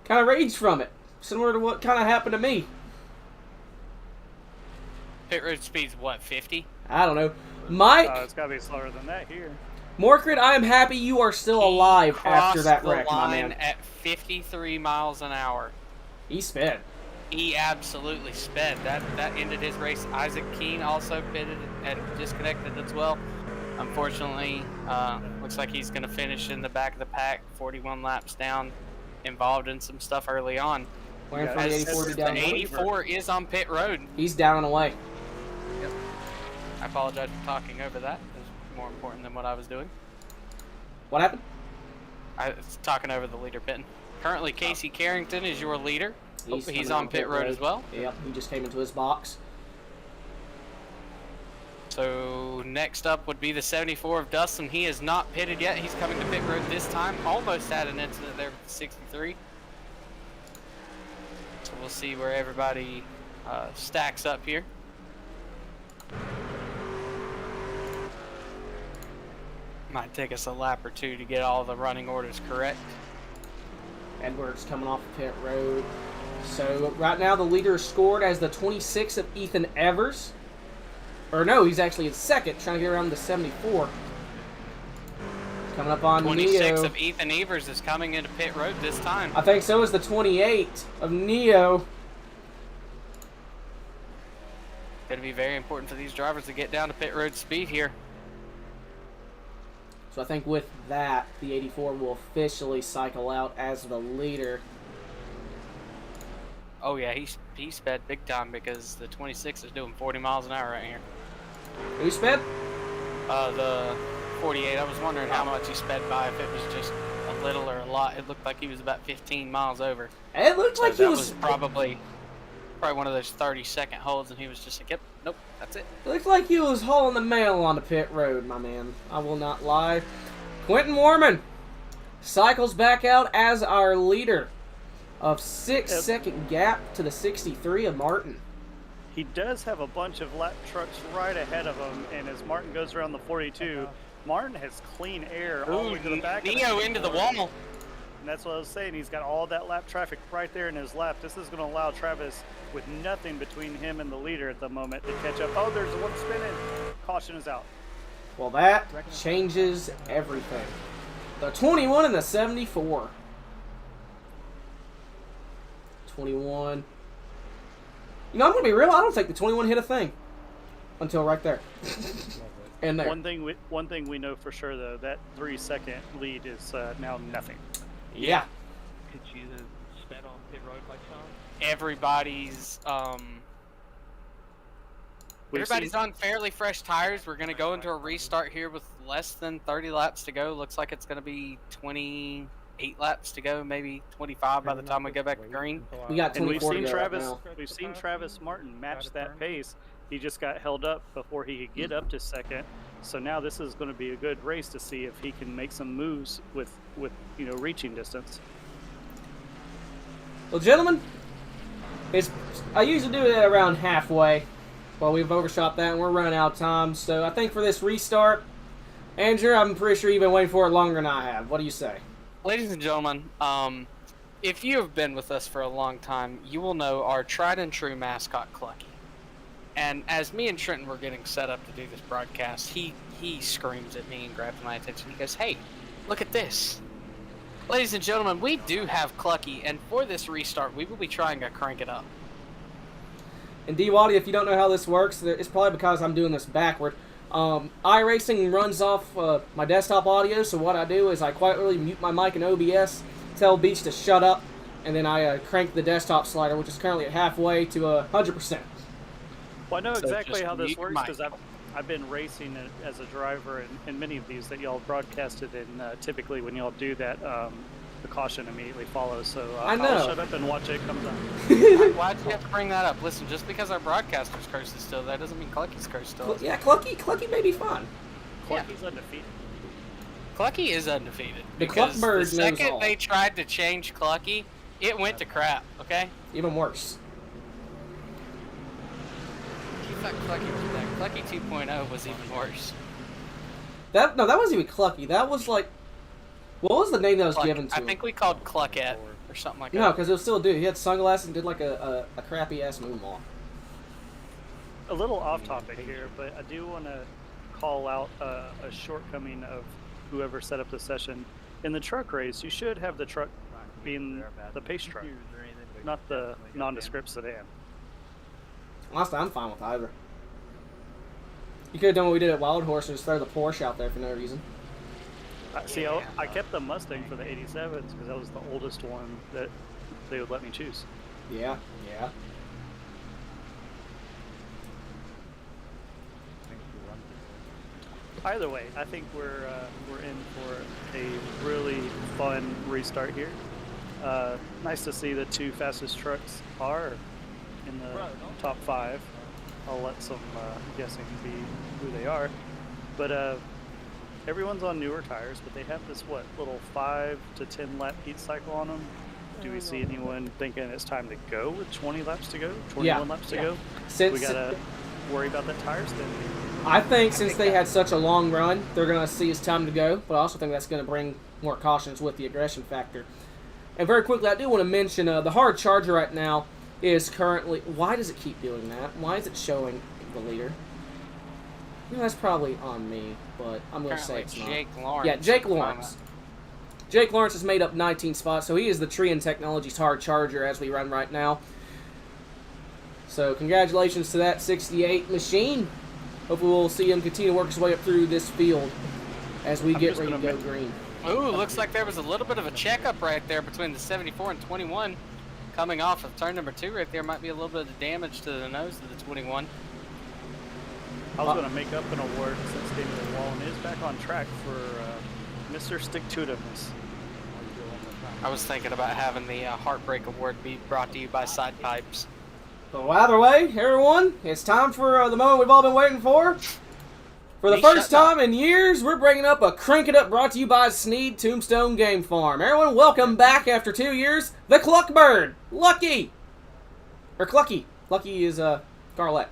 kind of raged from it, similar to what kind of happened to me. Pit road speed's what, 50? I don't know. Mike, It's got to be slower than that here. Morcrid, I am happy you are still alive after that Crossed wreck, the my line man. at 53 miles an hour. He sped. He absolutely sped. That ended his race. Isaac Keene also pitted and disconnected as well. Unfortunately, looks like he's going to finish in the back of the pack, 41 laps down, involved in some stuff early on. Waiting for the 84 to be down. The 84 is on pit road. He's down and away. Yep. I apologize for talking over that. It was more important than what I was doing. What happened? I was talking over the leader pitting. Currently, Casey Carrington is your leader. He's on pit road as well. Yep, he just came into his box. So next up would be the 74 of Dustin. He is not pitted yet. He's coming to pit road this time. Almost had an incident there with the 63. So we'll see where everybody stacks up here. Might take us a lap or two to get all the running orders correct. Edwards coming off the pit road. So right now the leader is scored as the 26 of Ethan Evers. Or no, he's actually in second, trying to get around the 74. Coming up on 26 Neo. of Ethan Evers is coming into pit road this time. I think so is the 28 of Neo. Going to be very important for these drivers to get down to pit road speed here. So I think with that, the 84 will officially cycle out as the leader. Oh yeah, he sped big time because the 26 is doing 40 miles an hour right here. Who sped? The 48. I was wondering how much he sped by, if it was just a little or a lot. It looked like he was about 15 miles over. It looked like he was probably one of those 30-second holds, and he was just like, yep, nope, that's it. It looked like he was hauling the mail on the pit road, my man. I will not lie. Quentin Warman cycles back out as our leader of 6-second gap to the 63 of Martin. He does have a bunch of lap trucks right ahead of him, and as Martin goes around the 42, Martin has clean air all the way to the back. Neo into the wall. And that's what I was saying. He's got all that lap traffic right there in his lap. This is going to allow Travis, with nothing between him and the leader at the moment, to catch up. Oh, there's one spinning. Caution is out. Well, that changes everything. The 21 and the 74. 21. You know, I'm going to be real. I don't think the 21 hit a thing until right there. And there. One thing we know for sure, though, that 3-second lead is now nothing. Yeah. Could you sped on pit road by chance? Everybody's on fairly fresh tires. We're going to go into a restart here with less than 30 laps to go. Looks like it's going to be 28 laps to go, maybe 25 by the time we go back to green. We got 24 and to go right now. we've seen Travis Martin match that pace. He just got held up before he could get up to second. So now this is going to be a good race to see if he can make some moves with reaching distance. Well, gentlemen, I usually do that around halfway. Well, we've overshot that and we're running out of time. So I think for this restart, Andrew, I'm pretty sure you've been waiting for it longer than I have. What do you say? Ladies and gentlemen, if you have been with us for a long time, you will know our tried and true mascot, Clucky. And as me and Trenton were getting set up to do this broadcast, he screams at me and grabs my attention. He goes, "Hey, look at this." Ladies and gentlemen, we do have Clucky, and for this restart, we will be trying to crank it up. And D-Waddy, if you don't know how this works, it's probably because I'm doing this backward. iRacing runs off my desktop audio, so what I do is I quietly mute my mic in OBS, tell Beach to shut up, and then I crank the desktop slider, which is currently at halfway to 100%. Well, I know So exactly just how this mute your works mic. because I've been racing as a driver in many of these that y'all broadcasted, and typically when y'all do that, the caution immediately follows. So I know. I'll shut up and watch it come down. Why'd you have to bring that up? Listen, just because our broadcaster's curse is still there doesn't mean Clucky's curse still is. Yeah, Clucky may be fun. Clucky's undefeated. Clucky is undefeated. The because Cluckbird knows the second all. they tried to change Clucky, it went to crap, okay? Even worse. You thought Clucky was bad. Clucky 2.0 was even worse. That wasn't even Clucky. That was like, what was the name that was given to I him? think we called Cluckette or something like that. No, because it was still a dude. He had sunglasses and did like a crappy ass moonwalk. A little off topic here, but I do want to call out a shortcoming of whoever set up the session. In the truck race, you should have the truck being the pace truck, not the nondescript sedan. Honestly, I'm fine with either. You could have done what we did at Wild Horse and just throw the Porsche out there for no reason. See, I kept the Mustang for the 87s because that was the oldest one that they would let me choose. Yeah. Either way, I think we're in for a really fun restart here. Nice to see the two fastest trucks are in the top 5. I'll let some guessing be who they are, but everyone's on newer tires, but they have this little 5 to 10 lap heat cycle on them. Do we see anyone thinking it's time to go with 20 laps to go, 21 laps to go? We gotta worry about that tire spin. I think since they had such a long run, they're going to see it's time to go, but I also think that's going to bring more cautions with the aggression factor. And very quickly, I do want to mention the hard charger right now is currently... Why does it keep doing that? Why is it showing the leader? That's probably on me, but I'm going to say it's not. Jake Lawrence. Yeah, Jake Lawrence. Jake Lawrence has made up 19 spots, so he is the Trian Technologies hard charger as we run right now. So congratulations to that 68 machine. Hopefully we'll see him continue to work his way up through this field as we get ready to go green. Ooh, looks like there was a little bit of a checkup right there between the 74 and 21. Coming off of turn number 2 right there might be a little bit of damage to the nose of the 21. I was going to make up an award since David Wallen is back on track for Mr. Stick-to-itiveness. I was thinking about having the Heartbreak Award be brought to you by Side Pipes. So either way, everyone, it's time for the moment we've all been waiting for. For the first time in years, we're bringing up a Crank It Up brought to you by Sneed Tombstone Game Farm. Everyone, welcome back after 2 years, the Cluckbird, Lucky. Or Clucky. Lucky is Scarlett.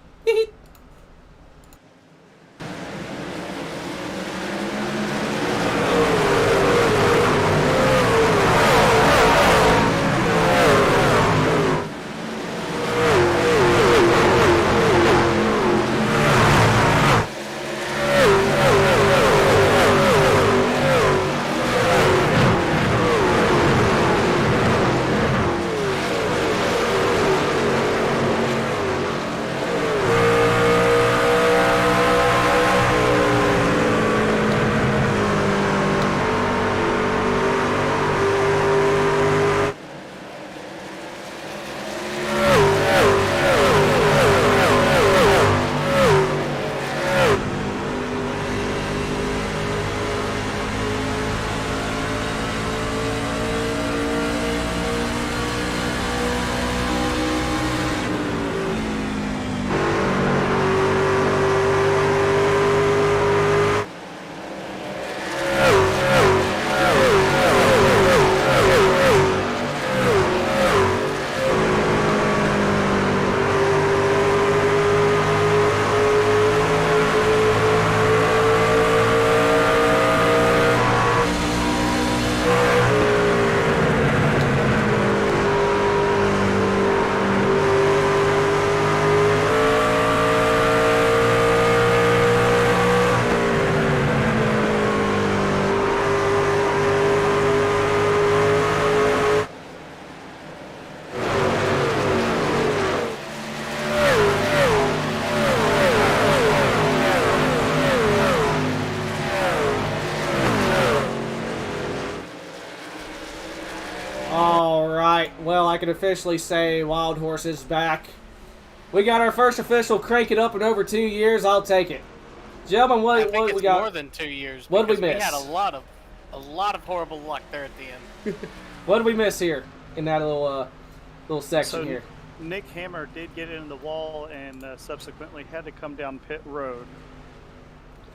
Well, I can officially say Wild Horse is back. We got our first official Crank It Up in over 2 years. I'll take it. Gentlemen, I what think we it's got? more than 2 years. What did we because miss? We had a lot of horrible luck there at the end. What did we miss here in that little section So here? Nick Hammer did get into the wall and subsequently had to come down pit road.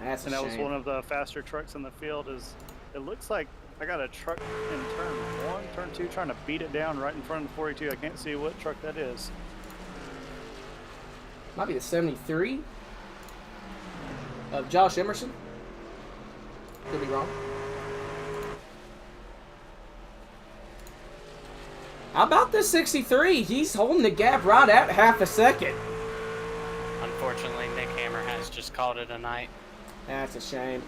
That's a And that was shame. one of the faster trucks in the field. It looks like I got a truck in turn 1, turn 2, trying to beat it down right in front of the 42. I can't see what truck that is. Might be the 73 of Josh Emerson. Could be wrong. How about this 63? He's holding the gap right at half a second. Unfortunately, Nick Hammer has just called it a night. That's a shame.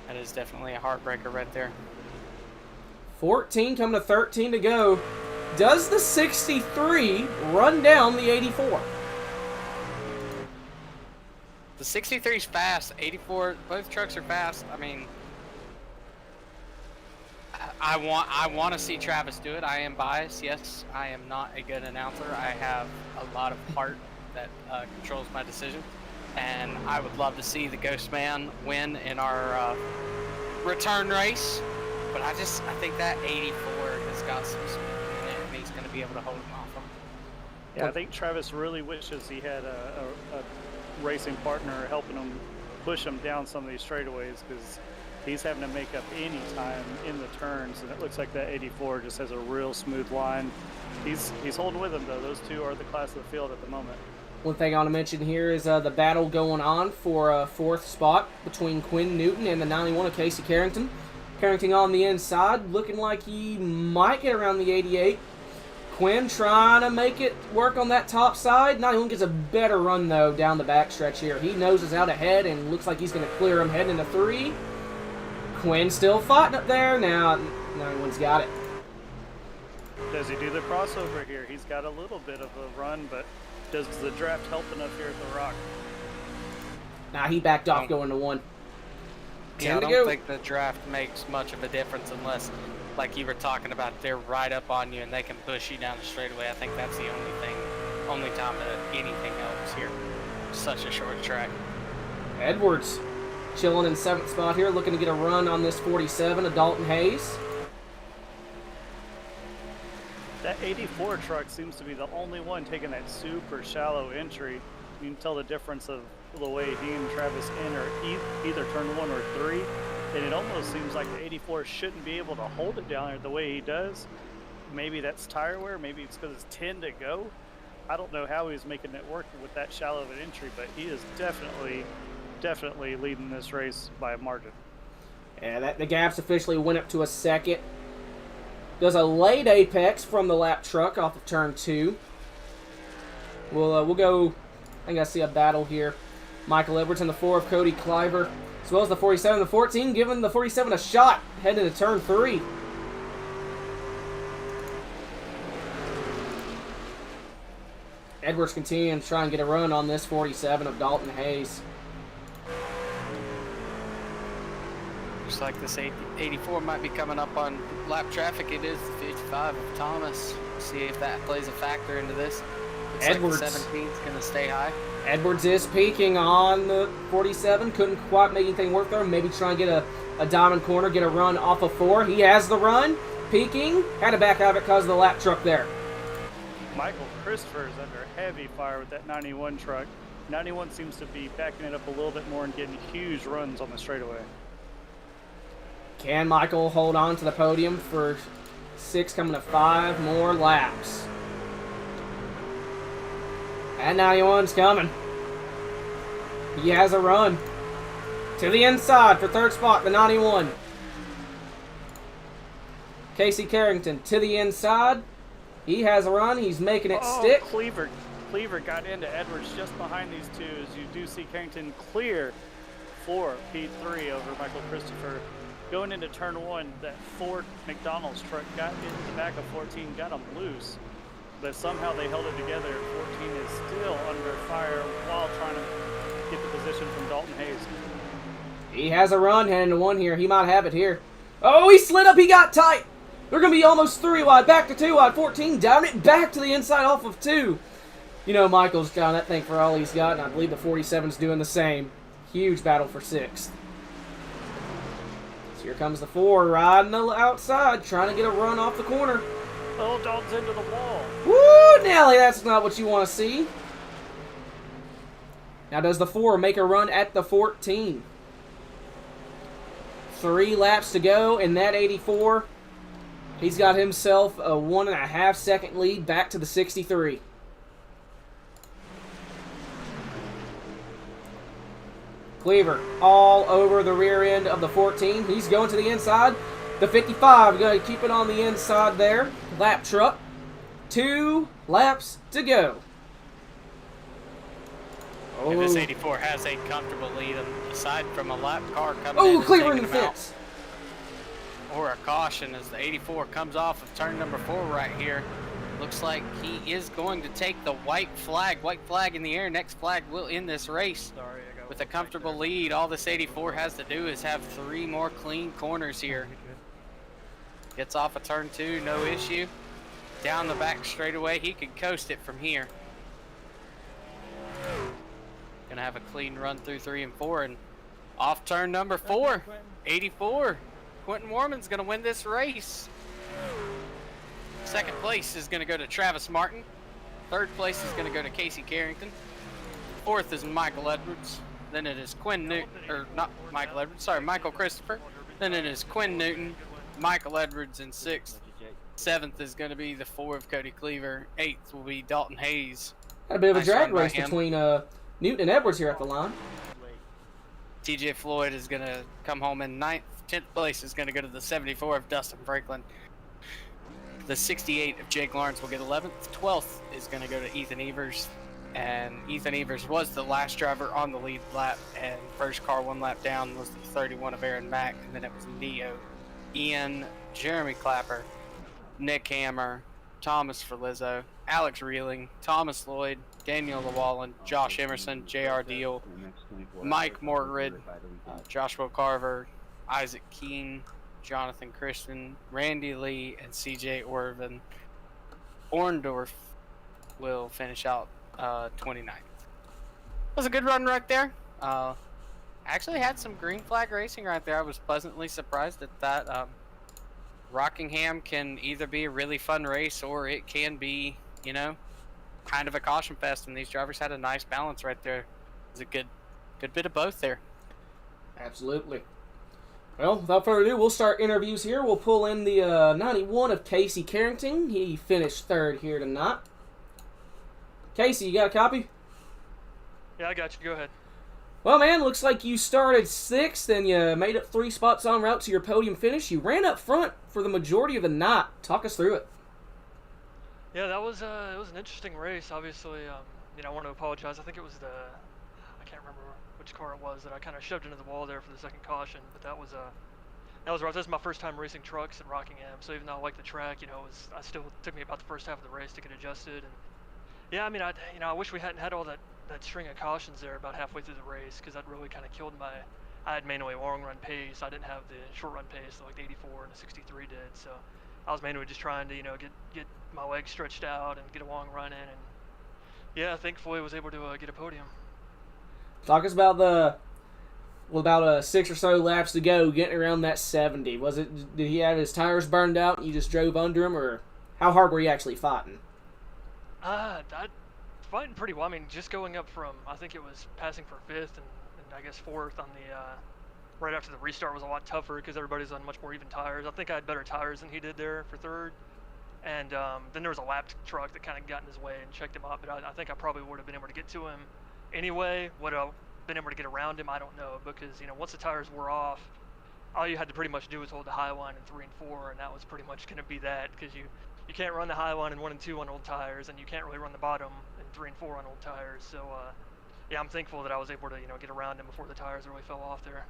That is definitely a heartbreaker right there. 14 coming to 13 to go. Does the 63 run down the 84? The 63 is fast. 84, both trucks are fast. I mean, I want to see Travis do it. I am biased. Yes, I am not a good announcer. I have a lot of heart that controls my decision, and I would love to see the Ghost Man win in our return race. But I think that 84 has got some speed in it, and he's going to be able to hold him off him. Yeah, I think Travis really wishes he had a racing partner helping him push him down some of these straightaways, because he's having to make up any time in the turns, and it looks like that 84 just has a real smooth line. He's holding with him, though. Those two are the class of the field at the moment. One thing I want to mention here is the battle going on for a fourth spot between Quinn Newton and the 91 of Casey Carrington. Carrington on the inside, looking like he might get around the 88. Quinn trying to make it work on that top side. 91 gets a better run, though, down the backstretch here. He noses out ahead and looks like he's going to clear him heading into 3. Quinn still fighting up there. Now 91's got it. Does he do the crossover here? He's got a little bit of a run, but does the draft help enough here at the Rock? Now he backed off going to 1. Yeah, I don't think the draft makes much of a difference unless, like you were talking about, they're right up on you and they can push you down the straightaway. I think that's the only time that anything helps here. Such a short track. Edwards chilling in 7th spot here, looking to get a run on this 47 of Dalton Hayes. That 84 truck seems to be the only one taking that super shallow entry. You can tell the difference of the way he and Travis enter either turn 1 or 3. And it almost seems like the 84 shouldn't be able to hold it down there the way he does. Maybe that's tire wear, maybe it's because it's 10 to go. I don't know how he's making it work with that shallow of an entry, but he is definitely leading this race by a margin. Yeah, the gaps officially went up to a second. Does a late apex from the lap truck off of turn 2. We'll go. I think I see a battle here. Michael Edwards and the 4 of Cody Cliver, as well as the 47 and the 14, giving the 47 a shot heading into turn 3. Edwards continuing to try and get a run on this 47 of Dalton Hayes. Looks like this 84 might be coming up on lap traffic. It is the 55 of Thomas. See if that plays a factor into this. Looks Edwards. like the 17 is going to stay high. Edwards is peaking on the 47. Couldn't quite make anything work there. Maybe try and get a diamond corner, get a run off of 4. He has the run. Peaking. Had to back out of it because of the lap truck there. Michael Christopher is under heavy fire with that 91 truck. 91 seems to be backing it up a little bit more and getting huge runs on the straightaway. Can Michael hold on to the podium for 6 coming to 5 more laps? And 91's coming. He has a run. To the inside for 3rd spot, the 91. Casey Carrington to the inside. He has a run. He's making it stick. Cleaver got into Edwards just behind these two, as you do see Carrington clear for P3 over Michael Christopher. Going into turn 1, that Ford McDonald's truck got into the back of 14, got him loose. But somehow they held it together. 14 is still under fire while trying to get the position from Dalton Hayes. He has a run heading to 1 here. He might have it here. Oh, he slid up. He got tight. They're going to be almost 3 wide. Back to 2 wide. 14 down it. Back to the inside off of 2. You know, Michael's got that thing for all he's got, and I believe the 47's doing the same. Huge battle for 6th. So here comes the 4 riding the outside, trying to get a run off the corner. Oh, dog's into the wall. Woo, Nelly, that's not what you want to see. Now does the 4 make a run at the 14? 3 laps to go, and that 84, he's got himself a 1.5 second lead back to the 63. Cleaver all over the rear end of the 14. He's going to the inside. The 55 going to keep it on the inside there. Lap truck. 2 laps to go. If this 84 has a comfortable lead, aside from a lap car coming in Oh, and Cleaver in taking the him out, fence. or a caution as the 84 comes off of turn number 4 right here. Looks like he is going to take the white flag in the air. Next flag will end this race. With a comfortable lead, all this 84 has to do is have 3 more clean corners here. Gets off of turn 2, no issue. Down the back straightaway, he can coast it from here. Gonna have a clean run through 3 and 4, and off turn number 4, 84. Quentin Warman's gonna win this race. Second place is gonna go to Travis Martin. Third place is gonna go to Casey Carrington. Fourth is Michael Edwards. Then it is Quinn Newton, or not Michael Edwards, sorry, Michael Christopher. Then it is Quinn Newton, Michael Edwards in 6th. 7th is going to be the 4 of Cody Cleaver. 8th will be Dalton Hayes. Had a bit of a Nice drag run by race him. between Newton and Edwards here at the line. TJ Floyd is going to come home in 9th. 10th place is going to go to the 74 of Dustin Franklin. The 68 of Jake Lawrence will get 11th. 12th is going to go to Ethan Evers. And Ethan Evers was the last driver on the lead lap, and first car 1 lap down was the 31 of Aaron Mack, and then it was Neo, Ian, Jeremy Clapper, Nick Hammer, Thomas Ferlizzo, Alex Reeling, Thomas Lloyd, Daniel Llewellyn, Josh Emerson, J.R. Deal, Mike Morgrid, Joshua Carver, Isaac Keene, Jonathan Christian, Randy Lee, and C.J. Orndorff will finish out 29th. Was a good run right there. Actually had some green flag racing right there. I was pleasantly surprised at that. Rockingham can either be a really fun race or it can be, you know, kind of a caution fest, and these drivers had a nice balance right there. It was a good bit of both there. Absolutely. Well, without further ado, we'll start interviews here. We'll pull in the 91 of Casey Carrington. He finished 3rd here tonight. Casey, you got a copy? Yeah, I got you. Go ahead. Well, man, looks like you started 6th and you made up 3 spots en route to your podium finish. You ran up front for the majority of the night. Talk us through it. Yeah, that was it was an interesting race. Obviously, you know, I want to apologize. I think it was I can't remember which car it was that I kind of shoved into the wall there for the second caution. But that was rough. This is my first time racing trucks in Rockingham, so even though I like the track, you know, it still took me about the first half of the race to get adjusted. And yeah, I mean, I wish we hadn't had all that string of cautions there about halfway through the race, because that really kind of killed I had mainly long run pace. I didn't have the short run pace like the 84 and the 63 did. So I was mainly just trying to, you know, get my legs stretched out and get a long run in. And yeah, thankfully I was able to get a podium. Talk us about about 6 or so laps to go, getting around that 70. Did he have his tires burned out and you just drove under him, or how hard were you actually fighting? Fighting pretty well. I mean, just going up from, I think it was passing for 5th and I guess 4th on the right after the restart was a lot tougher because everybody's on much more even tires. I think I had better tires than he did there for 3rd. And then there was a lap truck that kind of got in his way and checked him out, but I think I probably would have been able to get to him anyway. Would have been able to get around him, I don't know, because, you know, once the tires wore off, all you had to pretty much do was hold the high line in 3 and 4, and that was pretty much going to be that, because you can't run the high line in 1 and 2 on old tires, and you can't really run the bottom in 3 and 4 on old tires. So yeah, I'm thankful that I was able to, you know, get around him before the tires really fell off there.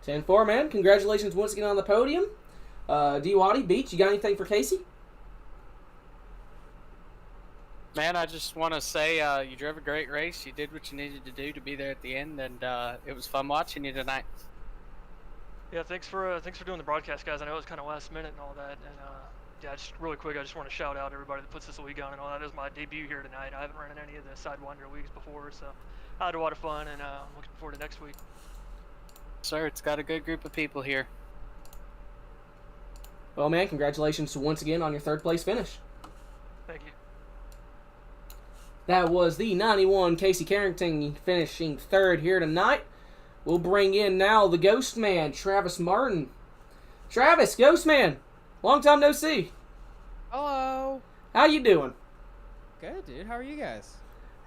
10-4, man. Congratulations once again on the podium. D-Waddy, Beach, you got anything for Casey? Man, I just want to say you drove a great race. You did what you needed to do to be there at the end, and it was fun watching you tonight. Yeah, thanks for doing the broadcast, guys. I know it was kind of last minute and all that, and yeah, just really quick, I just want to shout out everybody that puts this league on and all that. It was my debut here tonight. I haven't run in any of the Sidewinder leagues before, so I had a lot of fun, and I'm looking forward to next week. Sir, it's got a good group of people here. Well, man, congratulations once again on your third place finish. Thank you. That was the 91 Casey Carrington finishing third here tonight. We'll bring in now the Ghost Man, Travis Martin. Travis, Ghost Man, long time no see. Hello. How you doing? Good, dude. How are you guys?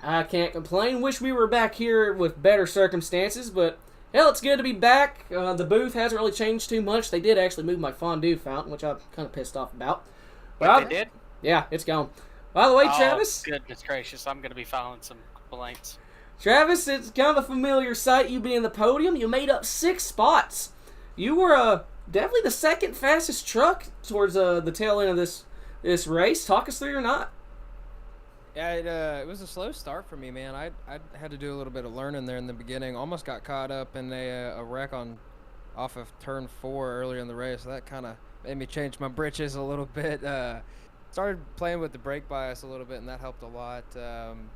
I can't complain. Wish we were back here with better circumstances, but hell, it's good to be back. The booth hasn't really changed too much. They did actually move my fondue fountain, which I'm kind of pissed off about. What, they did? Yeah, it's gone. By the way, Travis. Goodness gracious, I'm going to be filing some complaints. Travis, it's kind of a familiar sight, you being the podium. You made up 6 spots. You were definitely the second fastest truck towards the tail end of this race. Talk us through your knot. Yeah, it was a slow start for me, man. I had to do a little bit of learning there in the beginning. Almost got caught up in a wreck off of turn 4 earlier in the race. So that kind of made me change my britches a little bit. Started playing with the brake bias a little bit, and that helped a lot.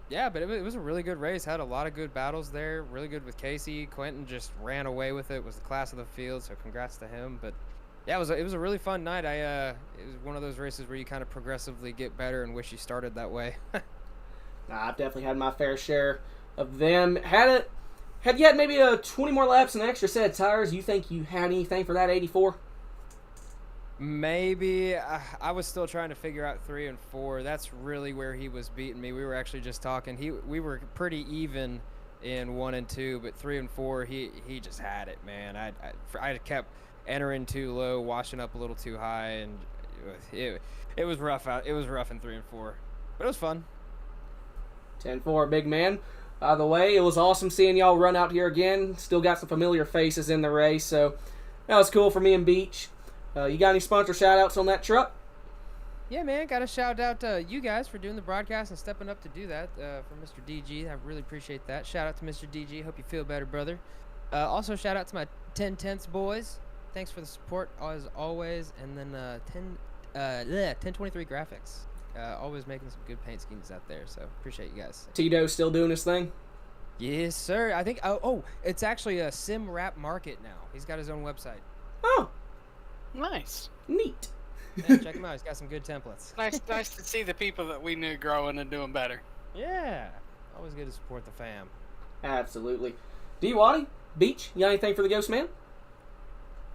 Yeah, but it was a really good race. Had a lot of good battles there. Really good with Casey. Quentin just ran away with it. Was the class of the field, so congrats to him. But yeah, it was a really fun night. It was one of those races where you kind of progressively get better and wish you started that way. I've definitely had my fair share of them. Had you had maybe 20 more laps and an extra set of tires, you think you had anything for that 84? Maybe. I was still trying to figure out 3 and 4. That's really where he was beating me. We were actually just talking. We were pretty even in 1 and 2, but 3 and 4, he just had it, man. I kept entering too low, washing up a little too high, and it was rough out. It was rough in 3 and 4, but it was fun. 10-4, big man. By the way, it was awesome seeing y'all run out here again. Still got some familiar faces in the race, so that was cool for me and Beach. You got any sponsor shout-outs on that truck? Yeah, man, got to shout out you guys for doing the broadcast and stepping up to do that for Mr. DG. I really appreciate that. Shout out to Mr. DG. Hope you feel better, brother. Also, shout out to my 10 Tenths boys. Thanks for the support, as always. And then 1023 Graphics. Always making some good paint schemes out there, so appreciate you guys. Tito still doing his thing? Yes, sir. I think, it's actually a Sim Rap Market now. He's got his own website. Oh. Nice. Neat. Yeah, check him out. He's got some good templates. Nice to see the people that we knew growing and doing better. Yeah. Always good to support the fam. Absolutely. D-Waddy, Beach, you got anything for the Ghost Man?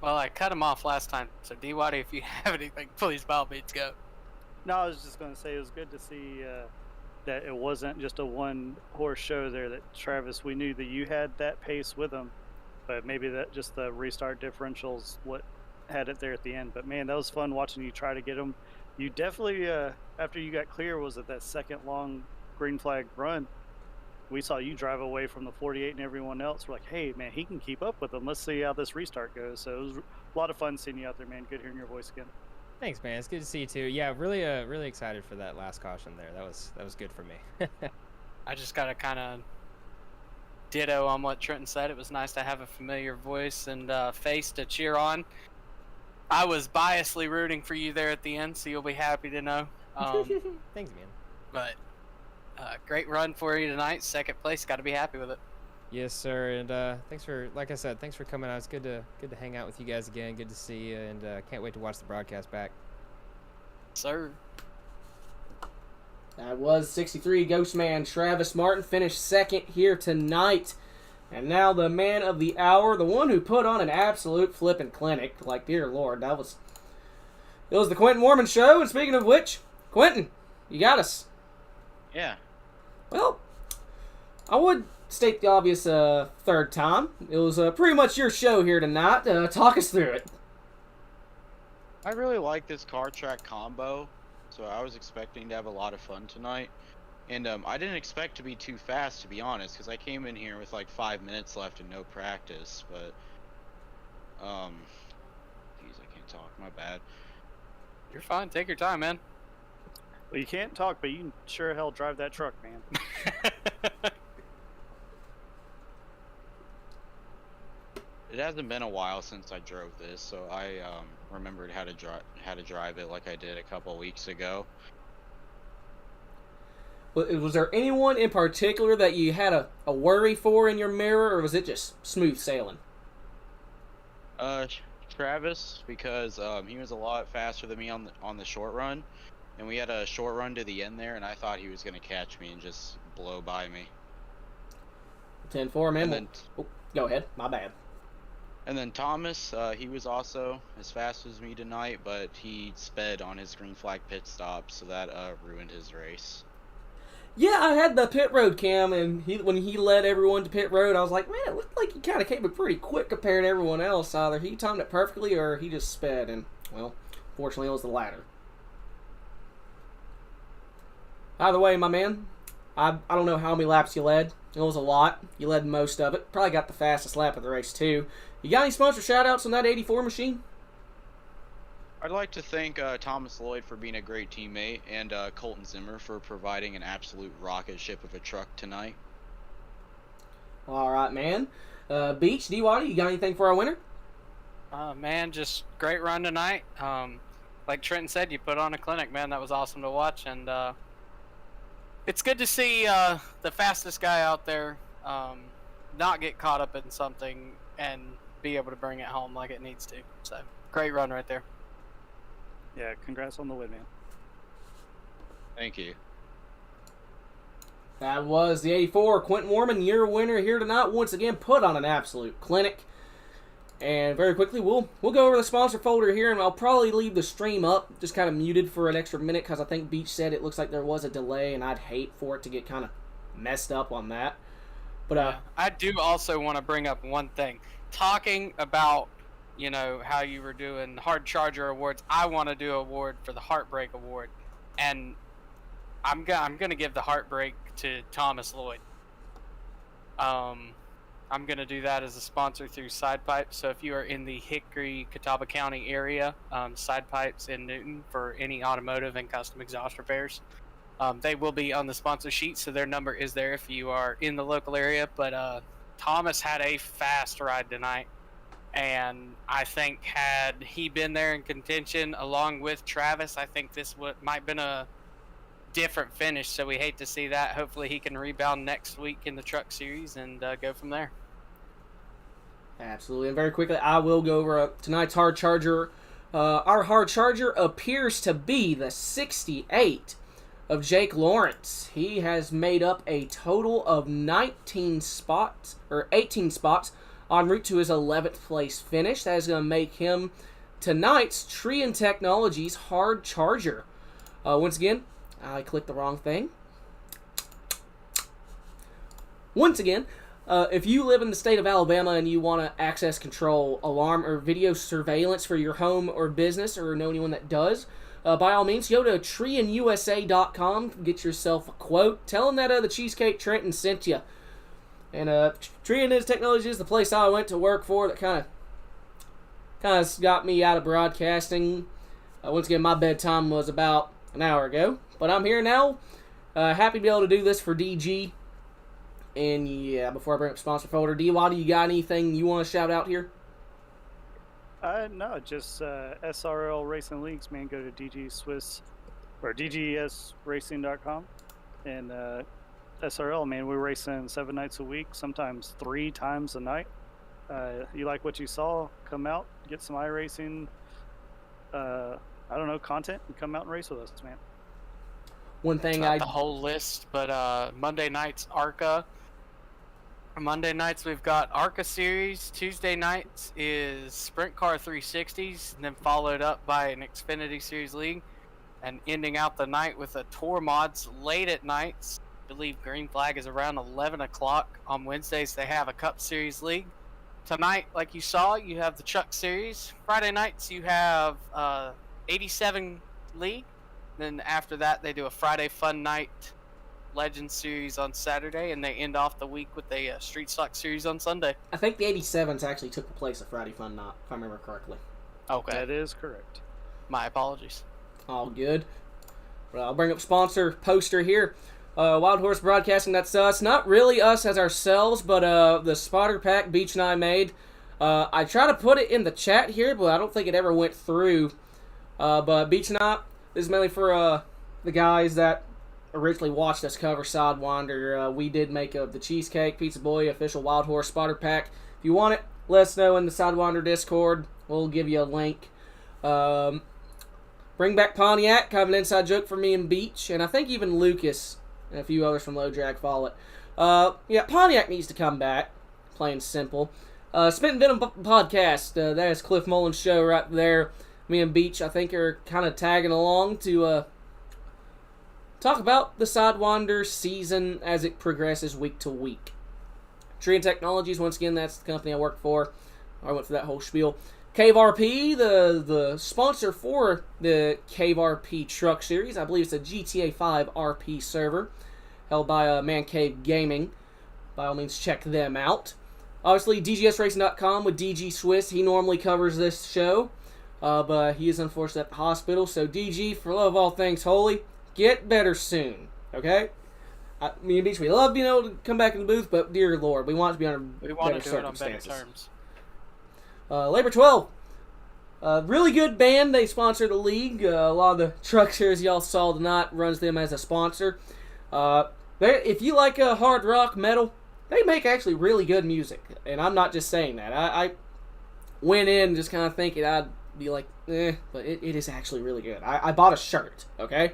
Well, I cut him off last time, so D-Waddy, if you have anything, please by all means go. No, I was just going to say it was good to see that it wasn't just a one-horse show there, that Travis, we knew that you had that pace with him, but maybe that just the restart differentials what had it there at the end. But man, that was fun watching you try to get him. You definitely, after you got clear, was it that second long green flag run, we saw you drive away from the 48 and everyone else. We're like, hey, man, he can keep up with them. Let's see how this restart goes. So it was a lot of fun seeing you out there, man. Good hearing your voice again. Thanks, man. It's good to see you too. Yeah, really excited for that last caution there. That was good for me. I just got to kind of ditto on what Trenton said. It was nice to have a familiar voice and face to cheer on. I was biasly rooting for you there at the end, so you'll be happy to know. Thanks, man. But great run for you tonight. Second place. Got to be happy with it. Yes, sir. And thanks for, like I said, thanks for coming out. It's good to hang out with you guys again. Good to see you, and can't wait to watch the broadcast back. Sir. That was 63 Ghost Man Travis Martin, finished second here tonight. And now the man of the hour, the one who put on an absolute flipping clinic. Like, dear Lord, it was the Quentin Warman Show. And speaking of which, Quentin, you got us. Yeah. Well, I would state the obvious third time. It was pretty much your show here tonight. Talk us through it. I really like this car track combo, so I was expecting to have a lot of fun tonight. And I didn't expect to be too fast, to be honest, because I came in here with like 5 minutes left and no practice. But, geez, I can't talk. My bad. You're fine. Take your time, man. Well, you can't talk, but you can sure hell drive that truck, man. It hasn't been a while since I drove this, so I remembered how to drive it like I did a couple weeks ago. Was there anyone in particular that you had a worry for in your mirror, or was it just smooth sailing? Travis, because he was a lot faster than me on the short run, and we had a short run to the end there, and I thought he was gonna catch me and just blow by me. 10-4, man. And then, go ahead. My bad. And then Thomas, he was also as fast as me tonight, but he sped on his green flag pit stop, so that ruined his race. Yeah, I had the pit road cam, and when he led everyone to pit road, I was like, man, it looked like he kind of came in pretty quick compared to everyone else. Either he timed it perfectly, or he just sped, and, well, fortunately it was the latter. Either way, my man, I don't know how many laps you led. It was a lot. You led most of it. Probably got the fastest lap of the race, too. You got any sponsor shout-outs on that 84 machine? I'd like to thank Thomas Lloyd for being a great teammate, and Colton Zimmer for providing an absolute rocket ship of a truck tonight. All right, man. Beach, D-Waddy, you got anything for our winner? Man, just great run tonight. Like Trenton said, you put on a clinic, man. That was awesome to watch, and it's good to see the fastest guy out there not get caught up in something and be able to bring it home like it needs to. So, great run right there. Yeah, congrats on the win, man. Thank you. That was the 84. Quentin Warman, your winner here tonight. Once again, put on an absolute clinic. And very quickly, we'll go over the sponsor folder here, and I'll probably leave the stream up, just kind of muted for an extra minute, because I think Beach said it looks like there was a delay, and I'd hate for it to get kind of messed up on that. But I do also want to bring up one thing. Talking about, you know, how you were doing Hard Charger Awards, I want to do an award for the Heartbreak Award. And I'm going to give the Heartbreak to Thomas Lloyd. I'm going to do that as a sponsor through Side Pipes. So if you are in the Hickory, Catawba County area, Side Pipes in Newton for any automotive and custom exhaust repairs, they will be on the sponsor sheet, so their number is there if you are in the local area. But Thomas had a fast ride tonight. And I think had he been there in contention along with Travis, I think this might have been a different finish. So we hate to see that. Hopefully he can rebound next week in the Truck Series and go from there. Absolutely. And very quickly, I will go over tonight's Hard Charger. Our Hard Charger appears to be the 68 of Jake Lawrence. He has made up a total of 18 spots en route to his 11th place finish. That is going to make him tonight's Trian Technologies Hard Charger. Once again, I clicked the wrong thing. Once again, if you live in the state of Alabama and you want to access control, alarm, or video surveillance for your home or business, or know anyone that does, by all means, go to TrianUSA.com, get yourself a quote. Tell them that the Cheesecake Trenton sent you. And Trian Technology is the place I went to work for that kind of got me out of broadcasting. Once again, my bedtime was about an hour ago. But I'm here now. Happy to be able to do this for DG. And yeah, before I bring up sponsor folder, D-Wad, do you got anything you want to shout out here? No, just SRL Racing Leagues, man. Go to DG Swiss or DGSRacing.com. And SRL, man, we're racing 7 nights a week, sometimes 3 times a night. You like what you saw, come out, get some iRacing, content, and come out and race with us, man. One thing Not the whole list, but Monday nights ARCA. Monday nights we've got ARCA Series. Tuesday nights is Sprint Car 360s, and then followed up by an Xfinity Series League, and ending out the night with a Tour Mods late at nights. I believe Green Flag is around 11 o'clock. On Wednesdays, they have a Cup Series League. Tonight, like you saw, you have the Truck Series. Friday nights, you have 87 League. Then after that, they do a Friday Fun Night Legends Series on Saturday, and they end off the week with a Street Stock Series on Sunday. I think the 87s actually took the place of Friday Fun Night, if I remember correctly. Okay. That is correct. My apologies. All good. Well, I'll bring up sponsor poster here. Wild Horse Broadcasting, that's us. Not really us as ourselves, but the spotter pack Beach and I made. I try to put it in the chat here, but I don't think it ever went through. But Beach and I, this is mainly for the guys that originally watched us cover Sidewinder, we did make the Cheesecake Pizza Boy official Wild Horse spotter pack. If you want it, let us know in the Sidewinder Discord. We'll give you a link. Bring back Pontiac, kind of an inside joke for me and Beach, and I think even Lucas and a few others from Low Drag follow it. Yeah, Pontiac needs to come back, plain simple. Spit and Venom podcast, that is Cliff Mullins' show right there. Me and Beach, I think, are kind of tagging along to talk about the Sidewinder season as it progresses week to week. Tree and Technologies, once again, that's the company I work for. I went through that whole spiel. Cave RP, the sponsor for the Cave RP Truck Series. I believe it's a GTA 5 RP server held by Man Cave Gaming. By all means, check them out. Obviously, DGSRacing.com with DG Swiss. He normally covers this show, but he is unfortunately at the hospital. So, DG, for love of all things holy, get better soon, okay? Me and Beach, we love being able to come back in the booth, but dear Lord, we want it to be under better circumstances. terms. Labor 12. Really good band. They sponsor the league. A lot of the truck series y'all saw tonight runs them as a sponsor. If you like hard rock metal, they make actually really good music. And I'm not just saying that. I went in just kind of thinking I'd be like, but it is actually really good. I bought a shirt, okay?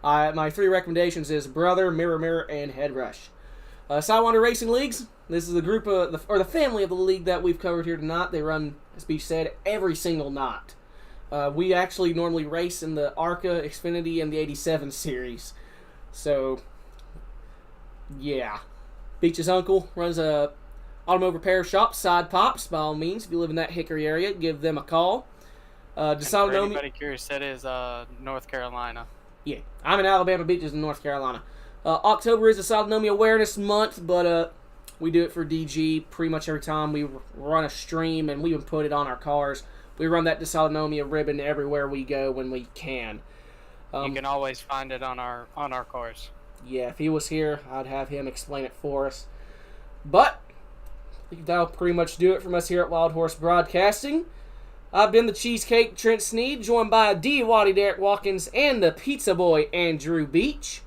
My 3 recommendations is Brother, Mirror Mirror, and Head Rush. Sidewinder Racing Leagues. This is the group of the family of the league that we've covered here tonight. They run, as Beach said, every single night. We actually normally race in the ARCA, Xfinity, and the 87 series. So, yeah. Beach's uncle runs a automotive repair shop, Side Pops. By all means, if you live in that Hickory area, give them a call. And for anybody curious, that is North Carolina. Yeah, I'm in Alabama, Beach is in North Carolina. October is a Sodomy Awareness Month, but we do it for DG pretty much every time we run a stream, and we even put it on our cars. We run that dysautonomia ribbon everywhere we go when we can. You can always find it on our cars. Yeah, if he was here, I'd have him explain it for us. But I think that'll pretty much do it from us here at Wild Horse Broadcasting. I've been the Cheesecake Trent Sneed, joined by D. Waddy Derek Watkins and the Pizza Boy Andrew Beach.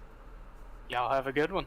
Y'all have a good one.